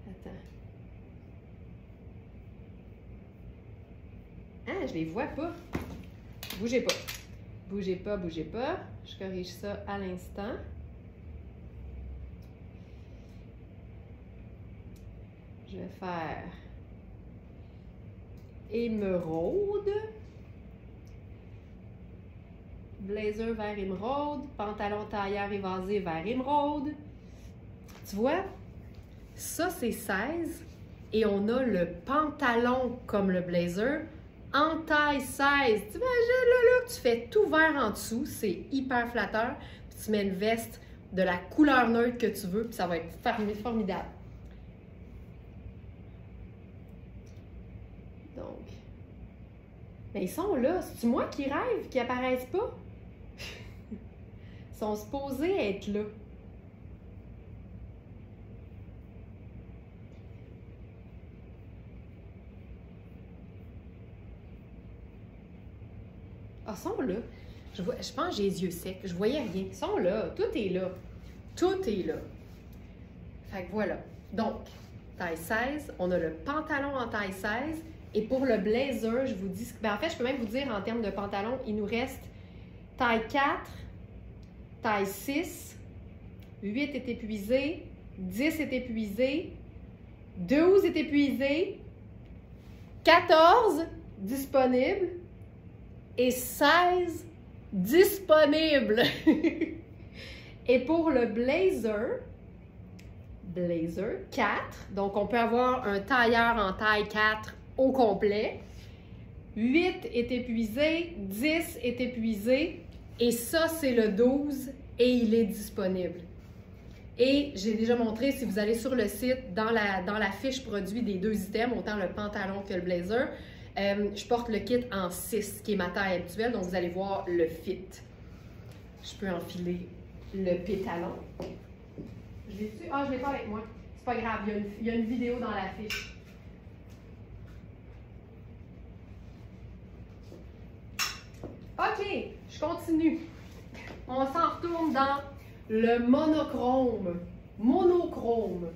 Attends. Ah, je les vois pas. Bougez pas. Bougez pas, bougez pas. Je corrige ça à l'instant. Je vais faire émeraude. Blazer vert émeraude. Pantalon tailleur évasé vert émeraude. Tu vois, ça c'est 16. Et on a le pantalon comme le blazer en taille 16. Tu imagines là, tu fais tout vert en dessous. C'est hyper flatteur. Puis tu mets une veste de la couleur neutre que tu veux. Puis ça va être formidable. Donc, mais ils sont là. C'est-tu moi qui rêve, qui apparaissent pas? Ils sont supposés être là. Ah, ils sont là. Je pense que j'ai les yeux secs. Je voyais rien. Ils sont là. Tout est là. Tout est là. Fait que voilà. Donc, taille 16. On a le pantalon en taille 16. Et pour le blazer, je vous dis... Ben en fait, je peux même vous dire en termes de pantalon, il nous reste taille 4, taille 6, 8 est épuisé, 10 est épuisé, 12 est épuisé, 14 disponible et 16 disponible. Et pour le blazer 4, donc on peut avoir un tailleur en taille 4 au complet. 8 est épuisé, 10 est épuisé et ça c'est le 12 et il est disponible. Et j'ai déjà montré, si vous allez sur le site, dans la fiche produit des deux items, autant le pantalon que le blazer, je porte le kit en 6, qui est ma taille habituelle, donc vous allez voir le fit. Je peux enfiler le pétalon. Je l'ai-tu? Ah, je ne l'ai pas avec moi. C'est pas grave, il y a une vidéo dans la fiche. OK, je continue. On s'en retourne dans le monochrome. Monochrome.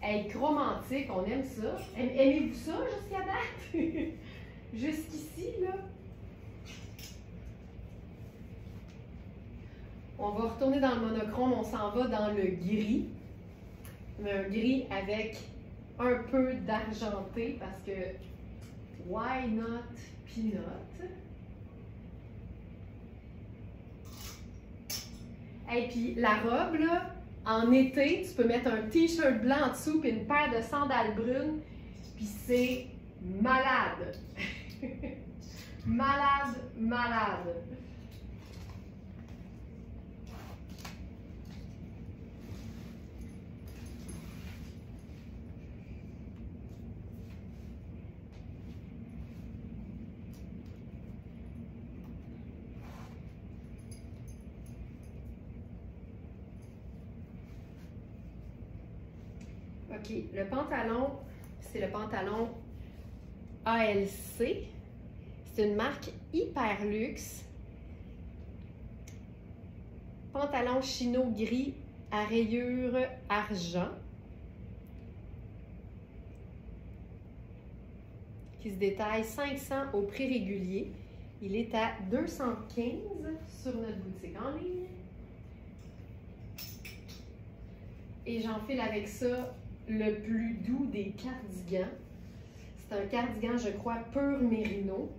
Hey, chromantique, on aime ça. Aimez-vous ça jusqu'à date? Jusqu'ici, là. On va retourner dans le monochrome, on s'en va dans le gris. Un gris avec un peu d'argenté parce que why not peanut? Et puis la robe, là, en été, tu peux mettre un t-shirt blanc en dessous puis une paire de sandales brunes, puis c'est malade. Malade, malade. OK, le pantalon, c'est le pantalon ALC. C'est une marque hyper luxe. Pantalon chino gris à rayures argent. Qui se détaille 500 au prix régulier. Il est à 215 sur notre boutique en ligne. Et j'enfile avec ça le plus doux des cardigans. C'est un cardigan, je crois, pur mérino.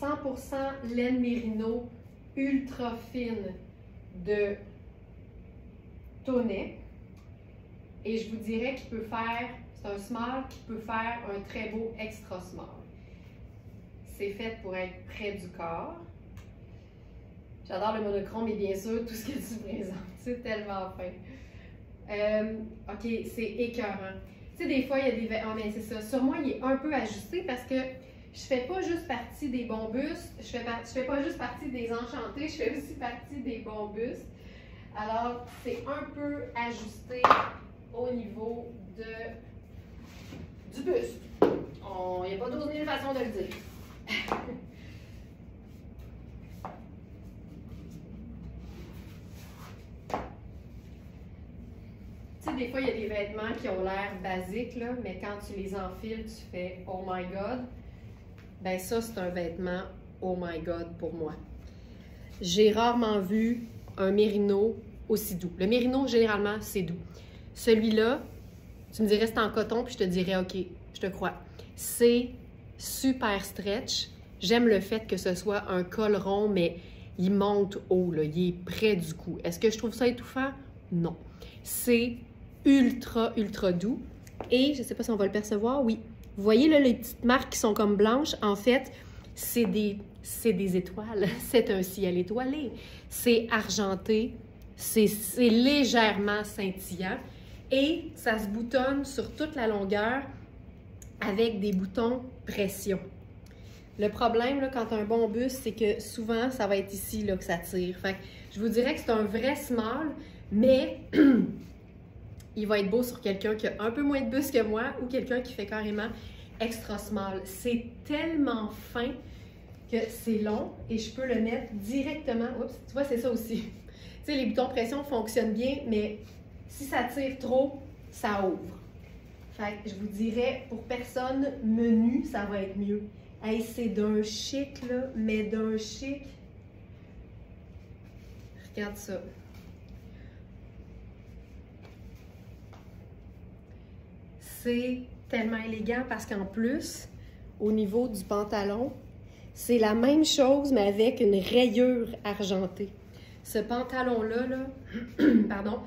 100% laine mérino ultra fine de Tonnet. Et je vous dirais qu'il peut faire, c'est un small qui peut faire un très beau extra small. C'est fait pour être près du corps. J'adore le monochrome et bien sûr tout ce que tu présentes. C'est tellement fin. OK, c'est écœurant. Tu sais, des fois, il y a des... Ah, mais c'est ça. Sur moi, il est un peu ajusté parce que je fais pas juste partie des bons bustes. Je fais pas juste partie des enchantés. Je fais aussi partie des bons bustes. Alors, c'est un peu ajusté au niveau du buste. Il n'y a pas d'autre façon de le dire. sais, des fois, il y a des vêtements qui ont l'air basiques, là, mais quand tu les enfiles, tu fais « Oh my God », ben ça, c'est un vêtement « Oh my God » pour moi. J'ai rarement vu un mérino aussi doux. Le mérino, généralement, c'est doux. Celui-là, tu me dirais c'est en coton, puis je te dirais « OK, je te crois ». C'est super stretch. J'aime le fait que ce soit un col rond, mais il monte haut, là, il est près du cou. Est-ce que je trouve ça étouffant? Non. C'est ultra, ultra doux. Et, je ne sais pas si on va le percevoir, oui. Vous voyez là, les petites marques qui sont comme blanches? En fait, c'est des étoiles. C'est un ciel étoilé. C'est argenté. C'est légèrement scintillant. Et ça se boutonne sur toute la longueur avec des boutons pression. Le problème, là, quand tu as un bon buste, c'est que souvent, ça va être ici là, que ça tire. Fait que je vous dirais que c'est un vrai small, mais il va être beau sur quelqu'un qui a un peu moins de buste que moi ou quelqu'un qui fait carrément extra small. C'est tellement fin que c'est long et je peux le mettre directement. Oups, tu vois, c'est ça aussi. Tu sais, les boutons pression fonctionnent bien, mais si ça tire trop, ça ouvre. Fait que je vous dirais, pour personne menue, ça va être mieux. Hey, c'est d'un chic, là, mais d'un chic. Regarde ça. C'est tellement élégant parce qu'en plus, au niveau du pantalon, c'est la même chose, mais avec une rayure argentée. Ce pantalon-là, là, pardon,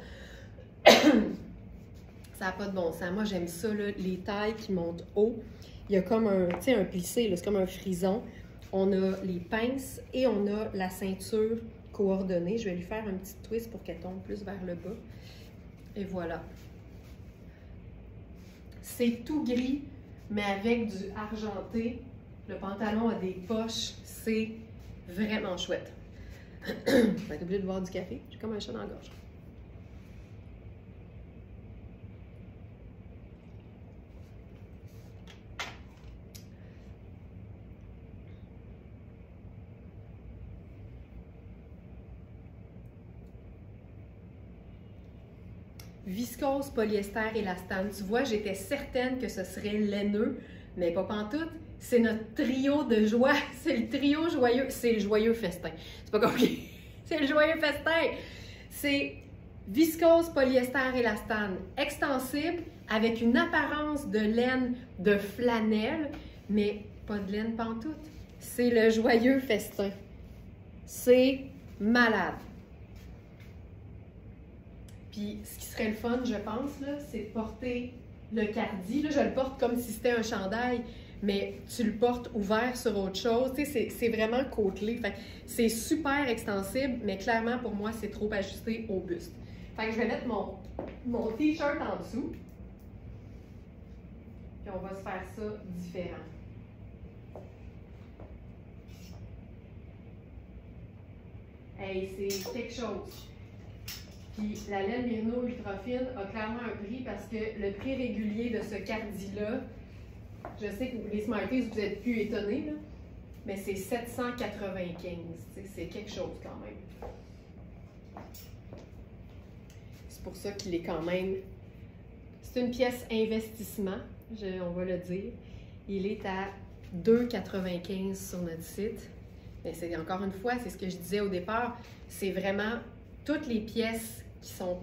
ça n'a pas de bon sens. Moi, j'aime ça, là, les tailles qui montent haut. Il y a comme un plissé, c'est comme un frison. On a les pinces et on a la ceinture coordonnée. Je vais lui faire un petit twist pour qu'elle tombe plus vers le bas. Et voilà. C'est tout gris, mais avec du argenté. Le pantalon a des poches. C'est vraiment chouette. Je vais être obligée de boire du café. J'ai comme un chat dans la gorge. Viscose, polyester, élastane. Tu vois, j'étais certaine que ce serait laineux, mais pas pantoute. C'est notre trio de joie. C'est le trio joyeux. C'est le joyeux festin. C'est pas compliqué. C'est le joyeux festin. C'est viscose, polyester, élastane. Extensible, avec une apparence de laine de flanelle, mais pas de laine pantoute. C'est le joyeux festin. C'est malade. Puis, ce qui serait le fun, je pense, c'est de porter le cardi. Là, je le porte comme si c'était un chandail, mais tu le portes ouvert sur autre chose. Tu sais, c'est vraiment côtelé. Fait c'est super extensible, mais clairement, pour moi, c'est trop ajusté au buste. Fait que je vais mettre mon t-shirt en dessous. Puis, on va se faire ça différent. Hey, c'est quelque chose. Puis la laine Mérino Ultra Fine a clairement un prix parce que le prix régulier de ce cardi-là, je sais que les Smarties, vous êtes plus étonnés, là, mais c'est 795. C'est quelque chose quand même. C'est pour ça qu'il est quand même... C'est une pièce investissement, on va le dire. Il est à 2,95 sur notre site. Mais c'est encore une fois, c'est ce que je disais au départ, c'est vraiment toutes les pièces qui sont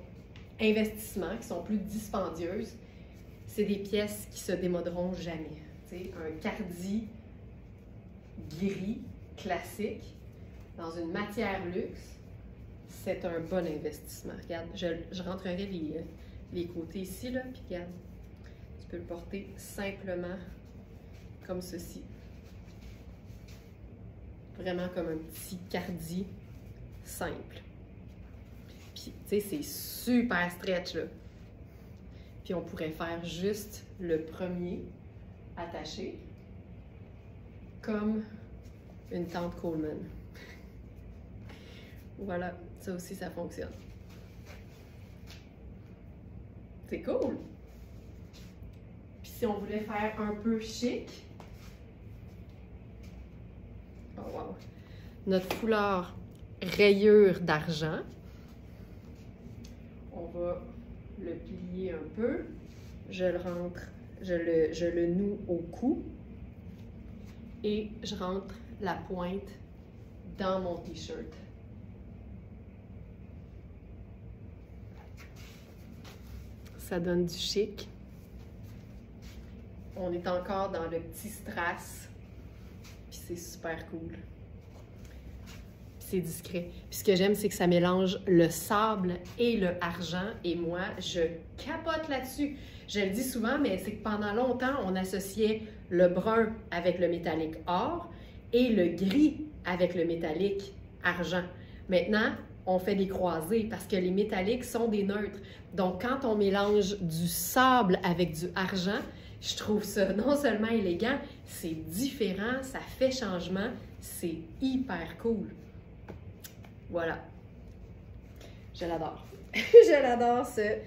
investissements, qui sont plus dispendieuses, c'est des pièces qui se démoderont jamais. T'sais, un cardi gris classique dans une matière luxe, c'est un bon investissement. Regarde, je rentrerai les côtés ici, là, puis regarde, tu peux le porter simplement comme ceci. Vraiment comme un petit cardi simple. Puis, tu sais, c'est super stretch, là. Puis, on pourrait faire juste le premier attaché comme une tante Coleman. Voilà, ça aussi, ça fonctionne. C'est cool! Puis, si on voulait faire un peu chic, oh wow! Notre foulard rayure d'argent. On va le plier un peu. Je le rentre, je le noue au cou. Et je rentre la pointe dans mon t-shirt. Ça donne du chic. On est encore dans le petit strass. Puis c'est super cool. C'est discret. Puis ce que j'aime, c'est que ça mélange le sable et le argent. Et moi, je capote là-dessus. Je le dis souvent, mais c'est que pendant longtemps, on associait le brun avec le métallique or et le gris avec le métallique argent. Maintenant, on fait des croisés parce que les métalliques sont des neutres. Donc, quand on mélange du sable avec du argent, je trouve ça non seulement élégant, c'est différent, ça fait changement, c'est hyper cool. Voilà. Je l'adore. Je l'adore, ce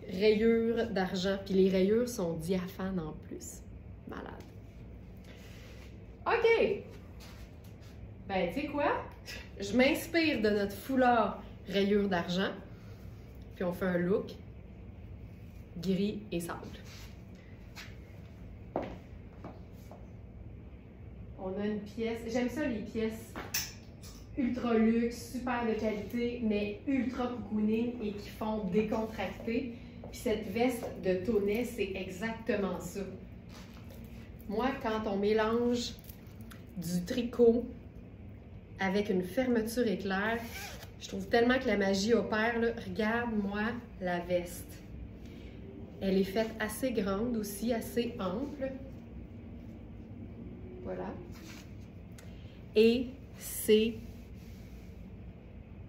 rayure d'argent. Puis les rayures sont diaphanes en plus. Malade. OK. Ben, tu sais quoi? Je m'inspire de notre foulard rayure d'argent. Puis on fait un look gris et sable. On a une pièce. J'aime ça, les pièces ultra luxe, super de qualité, mais ultra cocooning et qui font décontracter. Puis cette veste de Tonnet, c'est exactement ça. Moi, quand on mélange du tricot avec une fermeture éclair, je trouve tellement que la magie opère. Là. Regarde-moi la veste. Elle est faite assez grande aussi, assez ample. Voilà. Et c'est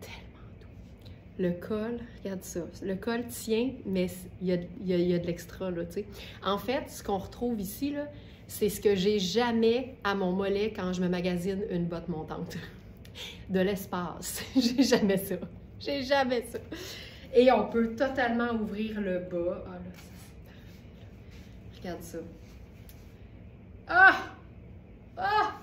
tellement doux. Le col, regarde ça. Le col tient, mais il y a de l'extra, là, tu sais. En fait, ce qu'on retrouve ici, là, c'est ce que j'ai jamais à mon mollet quand je me magasine une botte montante. De l'espace. J'ai jamais ça. J'ai jamais ça. Et on peut totalement ouvrir le bas. Ah là, ça c'est parfait. Regarde ça. Ah! Ah!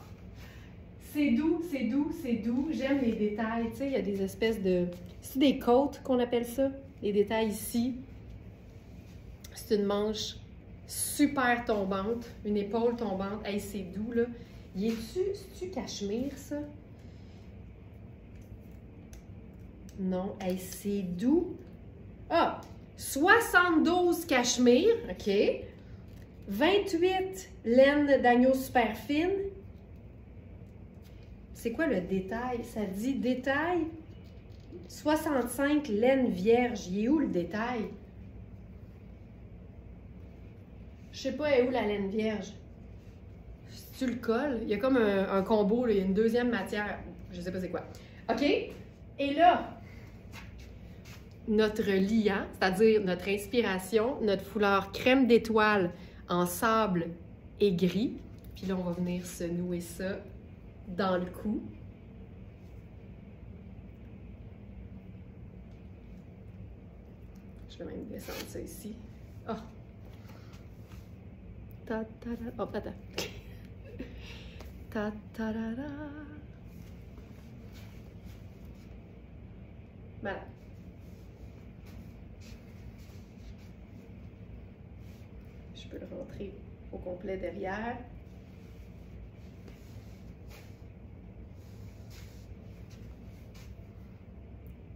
C'est doux, c'est doux, c'est doux. J'aime les détails. Tu sais, il y a des espèces de... C'est des côtes qu'on appelle ça. Les détails ici. C'est une manche super tombante. Une épaule tombante. Hey, c'est doux, là. C'est-tu cachemire, ça? Non. Hey, c'est doux. Ah! 72 cachemire. OK. 28 laine d'agneau super fine. C'est quoi le détail? Ça dit détail 65 laine vierge. Il est où le détail? Je sais pas, est où la laine vierge? Si tu le colles, il y a comme un combo, là, il y a une deuxième matière. Je sais pas c'est quoi. OK? Et là, notre liant, c'est-à-dire notre inspiration, notre foulard crème d'étoile en sable et gris. Puis là, on va venir se nouer ça dans le cou. Je vais même descendre ça ici. Oh! Ta-ta-da. Oh, attends. Ta-ta-da-da. Voilà. Je peux le rentrer au complet derrière.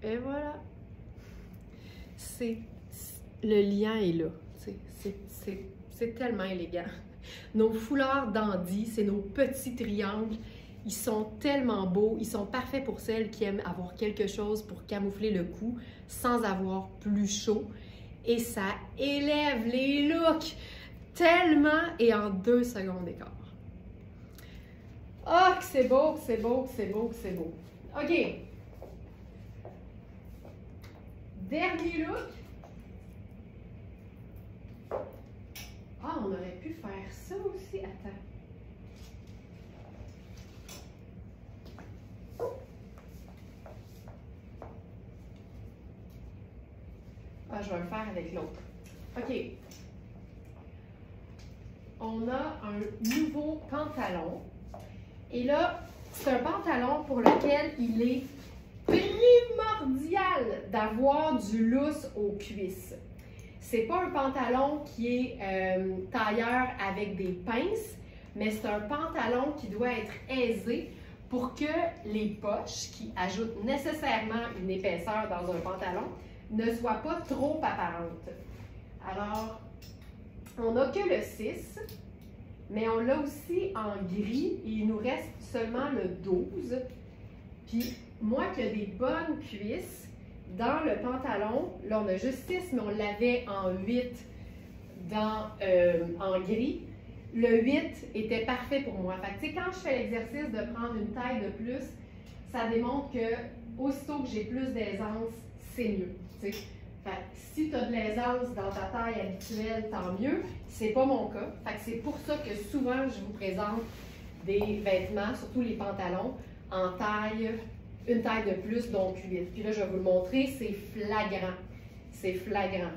Et voilà. Le lien est là. C'est tellement élégant. Nos foulards dandy, c'est nos petits triangles. Ils sont tellement beaux. Ils sont parfaits pour celles qui aiment avoir quelque chose pour camoufler le cou sans avoir plus chaud. Et ça élève les looks tellement et en 2 secondes d'écart. Ah, que c'est beau, que c'est beau, que c'est beau, que c'est beau. OK. Dernier look. Ah, on aurait pu faire ça aussi. Attends. Ah, je vais le faire avec l'autre. OK. On a un nouveau pantalon. Et là, c'est un pantalon pour lequel il est primordial primordial d'avoir du lousse aux cuisses. C'est pas un pantalon qui est tailleur avec des pinces, mais c'est un pantalon qui doit être aisé pour que les poches, qui ajoutent nécessairement une épaisseur dans un pantalon, ne soient pas trop apparentes. Alors, on n'a que le 6, mais on l'a aussi en gris et il nous reste seulement le 12. Puis, moi qui ai des bonnes cuisses, dans le pantalon, là on a juste 6, mais on l'avait en 8 en gris. Le 8 était parfait pour moi. Fait que, tu sais, quand je fais l'exercice de prendre une taille de plus, ça démontre que aussitôt que j'ai plus d'aisance, c'est mieux. Tu sais. Fait que, si tu as de l'aisance dans ta taille habituelle, tant mieux. C'est pas mon cas. Fait que c'est pour ça que souvent je vous présente des vêtements, surtout les pantalons, en taille, une taille de plus, donc 8. Puis là, je vais vous le montrer, c'est flagrant. C'est flagrant.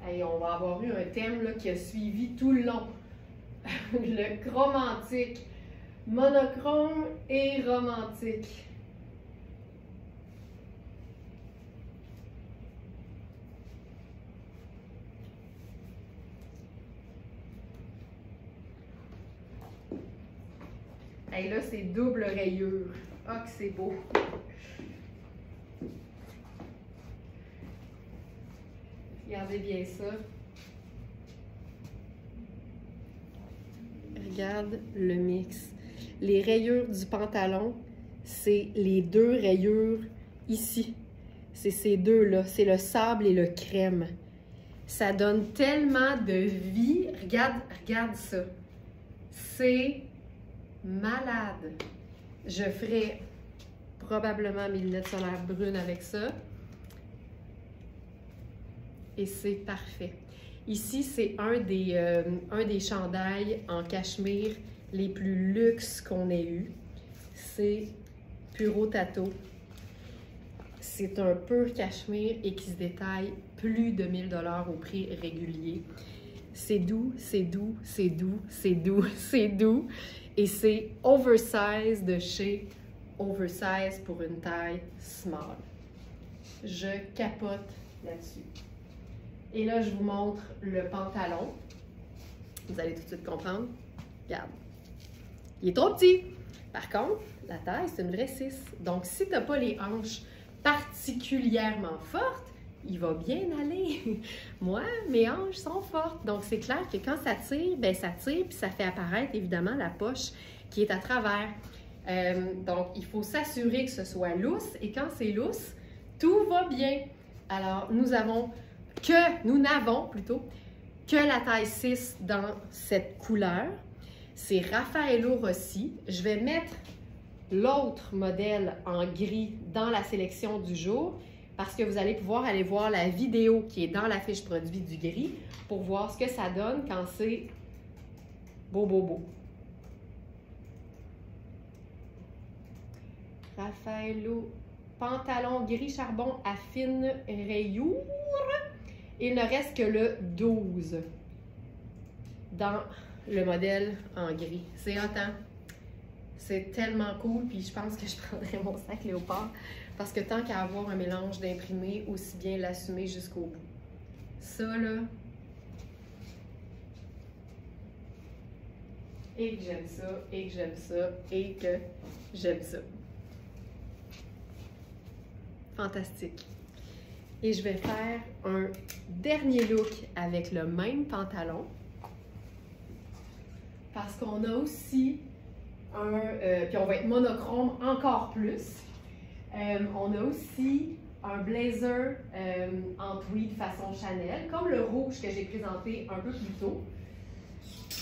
Hey, on va avoir eu un thème là, qui a suivi tout le long. Le chromantique. Monochrome et romantique. Hey, là, c'est double rayure. Ah, que c'est beau! Regardez bien ça. Regarde le mix. Les rayures du pantalon, c'est les deux rayures ici. C'est ces deux-là. C'est le sable et le crème. Ça donne tellement de vie. Regarde ça. C'est malade. Je ferai probablement mes lunettes solaires brunes avec ça. Et c'est parfait. Ici, c'est un des chandails en cachemire les plus luxe qu'on ait eu. C'est Puro Tato. C'est un pur cachemire et qui se détaille plus de 1000 $ au prix régulier. C'est doux, c'est doux, c'est doux, c'est doux, c'est doux. Et c'est oversize de chez Oversize pour une taille small. Je capote là-dessus. Et là, je vous montre le pantalon. Vous allez tout de suite comprendre. Regarde. Il est trop petit. Par contre, la taille, c'est une vraie 6. Donc, si tu n'as pas les hanches particulièrement fortes, il va bien aller. Moi, mes hanches sont fortes. Donc, c'est clair que quand ça tire, bien, ça tire, puis ça fait apparaître, évidemment, la poche qui est à travers. Donc, il faut s'assurer que ce soit lousse. Et quand c'est lousse, tout va bien. Alors, nous n'avons plutôt que la taille 6 dans cette couleur. C'est Raffaello Rossi. Je vais mettre l'autre modèle en gris dans la sélection du jour parce que vous allez pouvoir aller voir la vidéo qui est dans la fiche produit du gris pour voir ce que ça donne quand c'est beau, beau, beau. Raffaello, pantalon gris charbon à fine rayure. Il ne reste que le 12 dans le modèle en gris. C'est hot, hein? C'est tellement cool, puis je pense que je prendrais mon sac léopard parce que tant qu'à avoir un mélange d'imprimés, aussi bien l'assumer jusqu'au bout. Ça, là, et que j'aime ça, et que j'aime ça, et que j'aime ça. Fantastique. Et je vais faire un dernier look avec le même pantalon parce qu'on a aussi puis on va être monochrome encore plus. On a aussi un blazer en tweed façon Chanel, comme le rouge que j'ai présenté un peu plus tôt.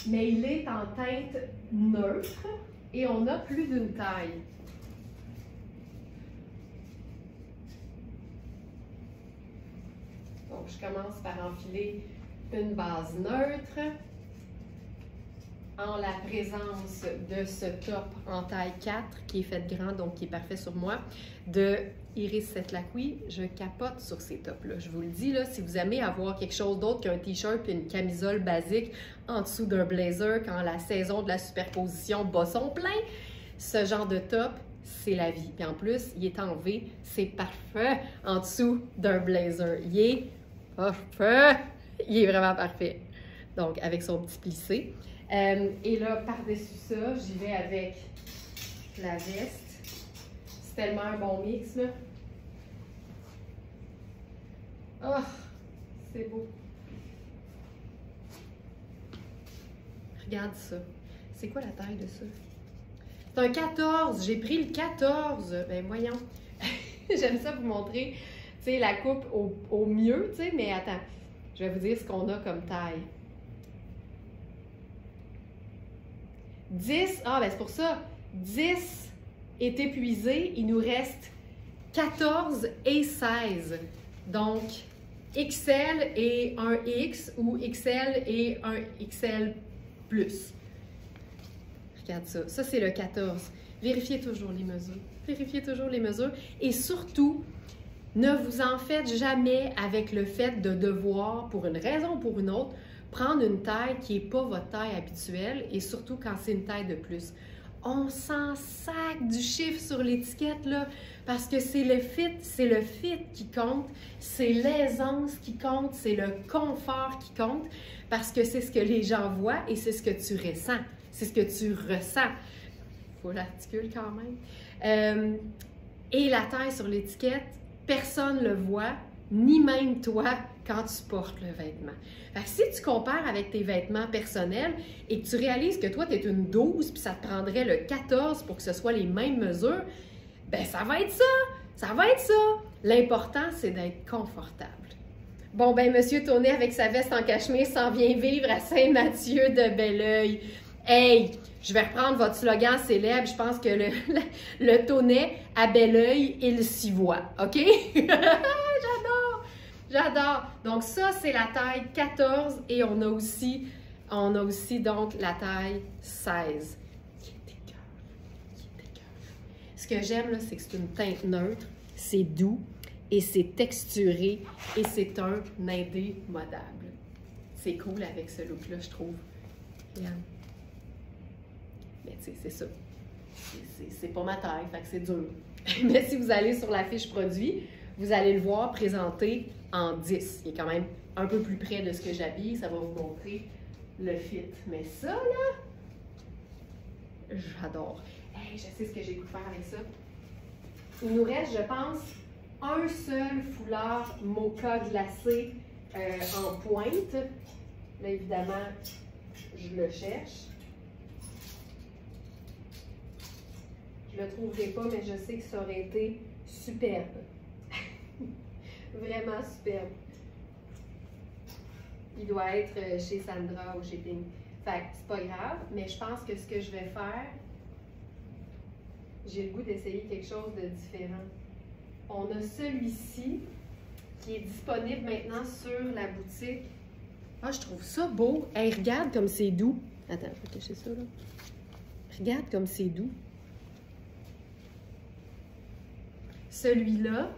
Mais il est en teinte neutre et on a plus d'une taille. Donc, je commence par enfiler une base neutre. en la présence de ce top en taille 4 qui est fait grand, donc qui est parfait sur moi, de Iris Setlaqui. Je capote sur ces tops-là. Je vous le dis, là, si vous aimez avoir quelque chose d'autre qu'un t-shirt et une camisole basique en dessous d'un blazer quand la saison de la superposition bat son plein, ce genre de top, c'est la vie. Puis en plus, il est en V, c'est parfait en dessous d'un blazer. Il est parfait! Il est vraiment parfait. Donc, avec son petit plissé. Et là, par-dessus ça, j'y vais avec la veste. C'est tellement un bon mix, là. Oh, c'est beau. Regarde ça. C'est quoi la taille de ça? C'est un 14. J'ai pris le 14. Ben voyons. J'aime ça vous montrer, tu sais, la coupe au mieux, tu sais, mais attends. Je vais vous dire ce qu'on a comme taille. 10, ah ben c'est pour ça, 10 est épuisé, il nous reste 14 et 16. Donc, XL et un X ou XL et un XL+. Regarde ça, ça c'est le 14. Vérifiez toujours les mesures, vérifiez toujours les mesures et surtout, ne vous en faites jamais avec le fait de devoir, pour une raison ou pour une autre, prendre une taille qui n'est pas votre taille habituelle et surtout quand c'est une taille de plus. On s'en sac du chiffre sur l'étiquette, là, parce que c'est le fit qui compte, c'est l'aisance qui compte, c'est le confort qui compte, parce que c'est ce que les gens voient et c'est ce que tu ressens, c'est ce que tu ressens. Faut l'articule quand même. Et la taille sur l'étiquette, personne ne le voit, ni même toi, quand tu portes le vêtement. Fait que si tu compares avec tes vêtements personnels et que tu réalises que toi, tu es une 12 puis ça te prendrait le 14 pour que ce soit les mêmes mesures, ben ça va être ça! Ça va être ça! L'important, c'est d'être confortable. Bon, ben Monsieur Tonnet, avec sa veste en cachemire, s'en vient vivre à Saint-Mathieu de Belleuil. Hey! Je vais reprendre votre slogan célèbre. Je pense que le Tonnet à Belleuil, il s'y voit. OK? J'adore! J'adore! Donc ça, c'est la taille 14 et on a aussi donc la taille 16. Qui est écœurant. Ce que j'aime, là, c'est que c'est une teinte neutre, c'est doux et c'est texturé et c'est un indémodable. C'est cool avec ce look-là, je trouve. Regarde. Mais tu sais, c'est ça. C'est pas ma taille, fait que c'est dur. Mais si vous allez sur la fiche produit, vous allez le voir présenté en 10. Il est quand même un peu plus près de ce que j'habille. Ça va vous montrer le fit. Mais ça, là, j'adore. Hey, je sais ce que j'ai goût de faire avec ça. Il nous reste, je pense, un seul foulard mocha glacé en pointe. Là, évidemment, je le cherche. Je le trouverai pas, mais je sais que ça aurait été superbe. Vraiment superbe. Il doit être chez Sandra ou chez Pink. Fait que c'est pas grave, mais je pense que ce que je vais faire, j'ai le goût d'essayer quelque chose de différent. On a celui-ci qui est disponible maintenant sur la boutique. Ah, je trouve ça beau. Hey, regarde comme c'est doux. Attends, je vais cacher ça là. Regarde comme c'est doux. Celui-là,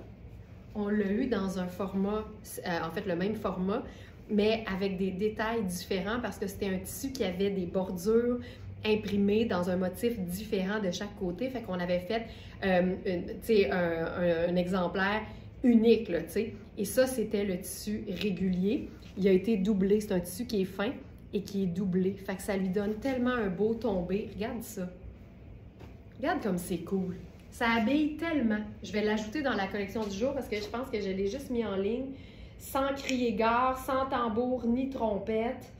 on l'a eu dans un format, en fait le même format, mais avec des détails différents parce que c'était un tissu qui avait des bordures imprimées dans un motif différent de chaque côté. Fait qu'on avait fait un exemplaire unique, là, tu sais. Et ça, c'était le tissu régulier. Il a été doublé. C'est un tissu qui est fin et qui est doublé. Fait que ça lui donne tellement un beau tombé. Regarde ça. Regarde comme c'est cool. Ça habille tellement. Je vais l'ajouter dans la collection du jour parce que je pense que je l'ai juste mis en ligne. Sans crier gare, sans tambour ni trompette.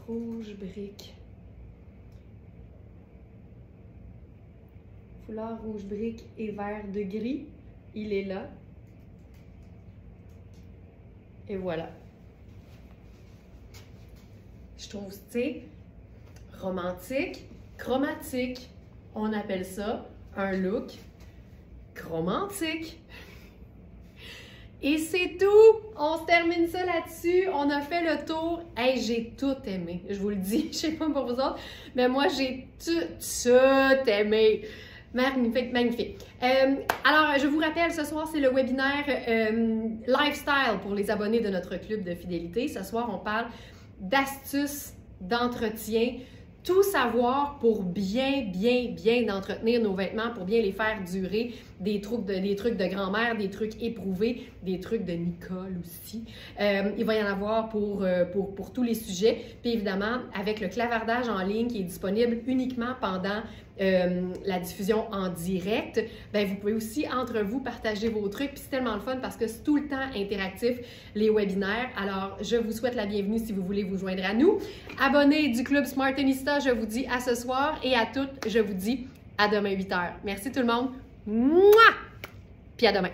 Rouge brique. Foulard rouge brique et vert de gris. Il est là. Et voilà. Je trouve, tu sais, romantique, chromatique. On appelle ça un look chromantique. Et c'est tout! On se termine ça là-dessus. On a fait le tour. Hey, j'ai tout aimé, je vous le dis. Je sais pas pour vous autres, mais moi, j'ai tout aimé. Magnifique, magnifique. Alors, je vous rappelle, ce soir, c'est le webinaire Lifestyle pour les abonnés de notre club de fidélité. Ce soir, on parle d'astuces d'entretien, tout savoir pour bien entretenir nos vêtements, pour bien les faire durer, des trucs de grand-mère, des trucs éprouvés, des trucs de Nicole aussi. Il va y en avoir pour tous les sujets. Puis évidemment, avec le clavardage en ligne qui est disponible uniquement pendant la diffusion en direct, ben vous pouvez aussi entre vous partager vos trucs. Puis c'est tellement le fun parce que c'est tout le temps interactif, les webinaires. Alors, je vous souhaite la bienvenue si vous voulez vous joindre à nous. Abonnés du Club Smartenista, je vous dis à ce soir et à toutes, je vous dis à demain 8h. Merci tout le monde. Mouah! Puis à demain.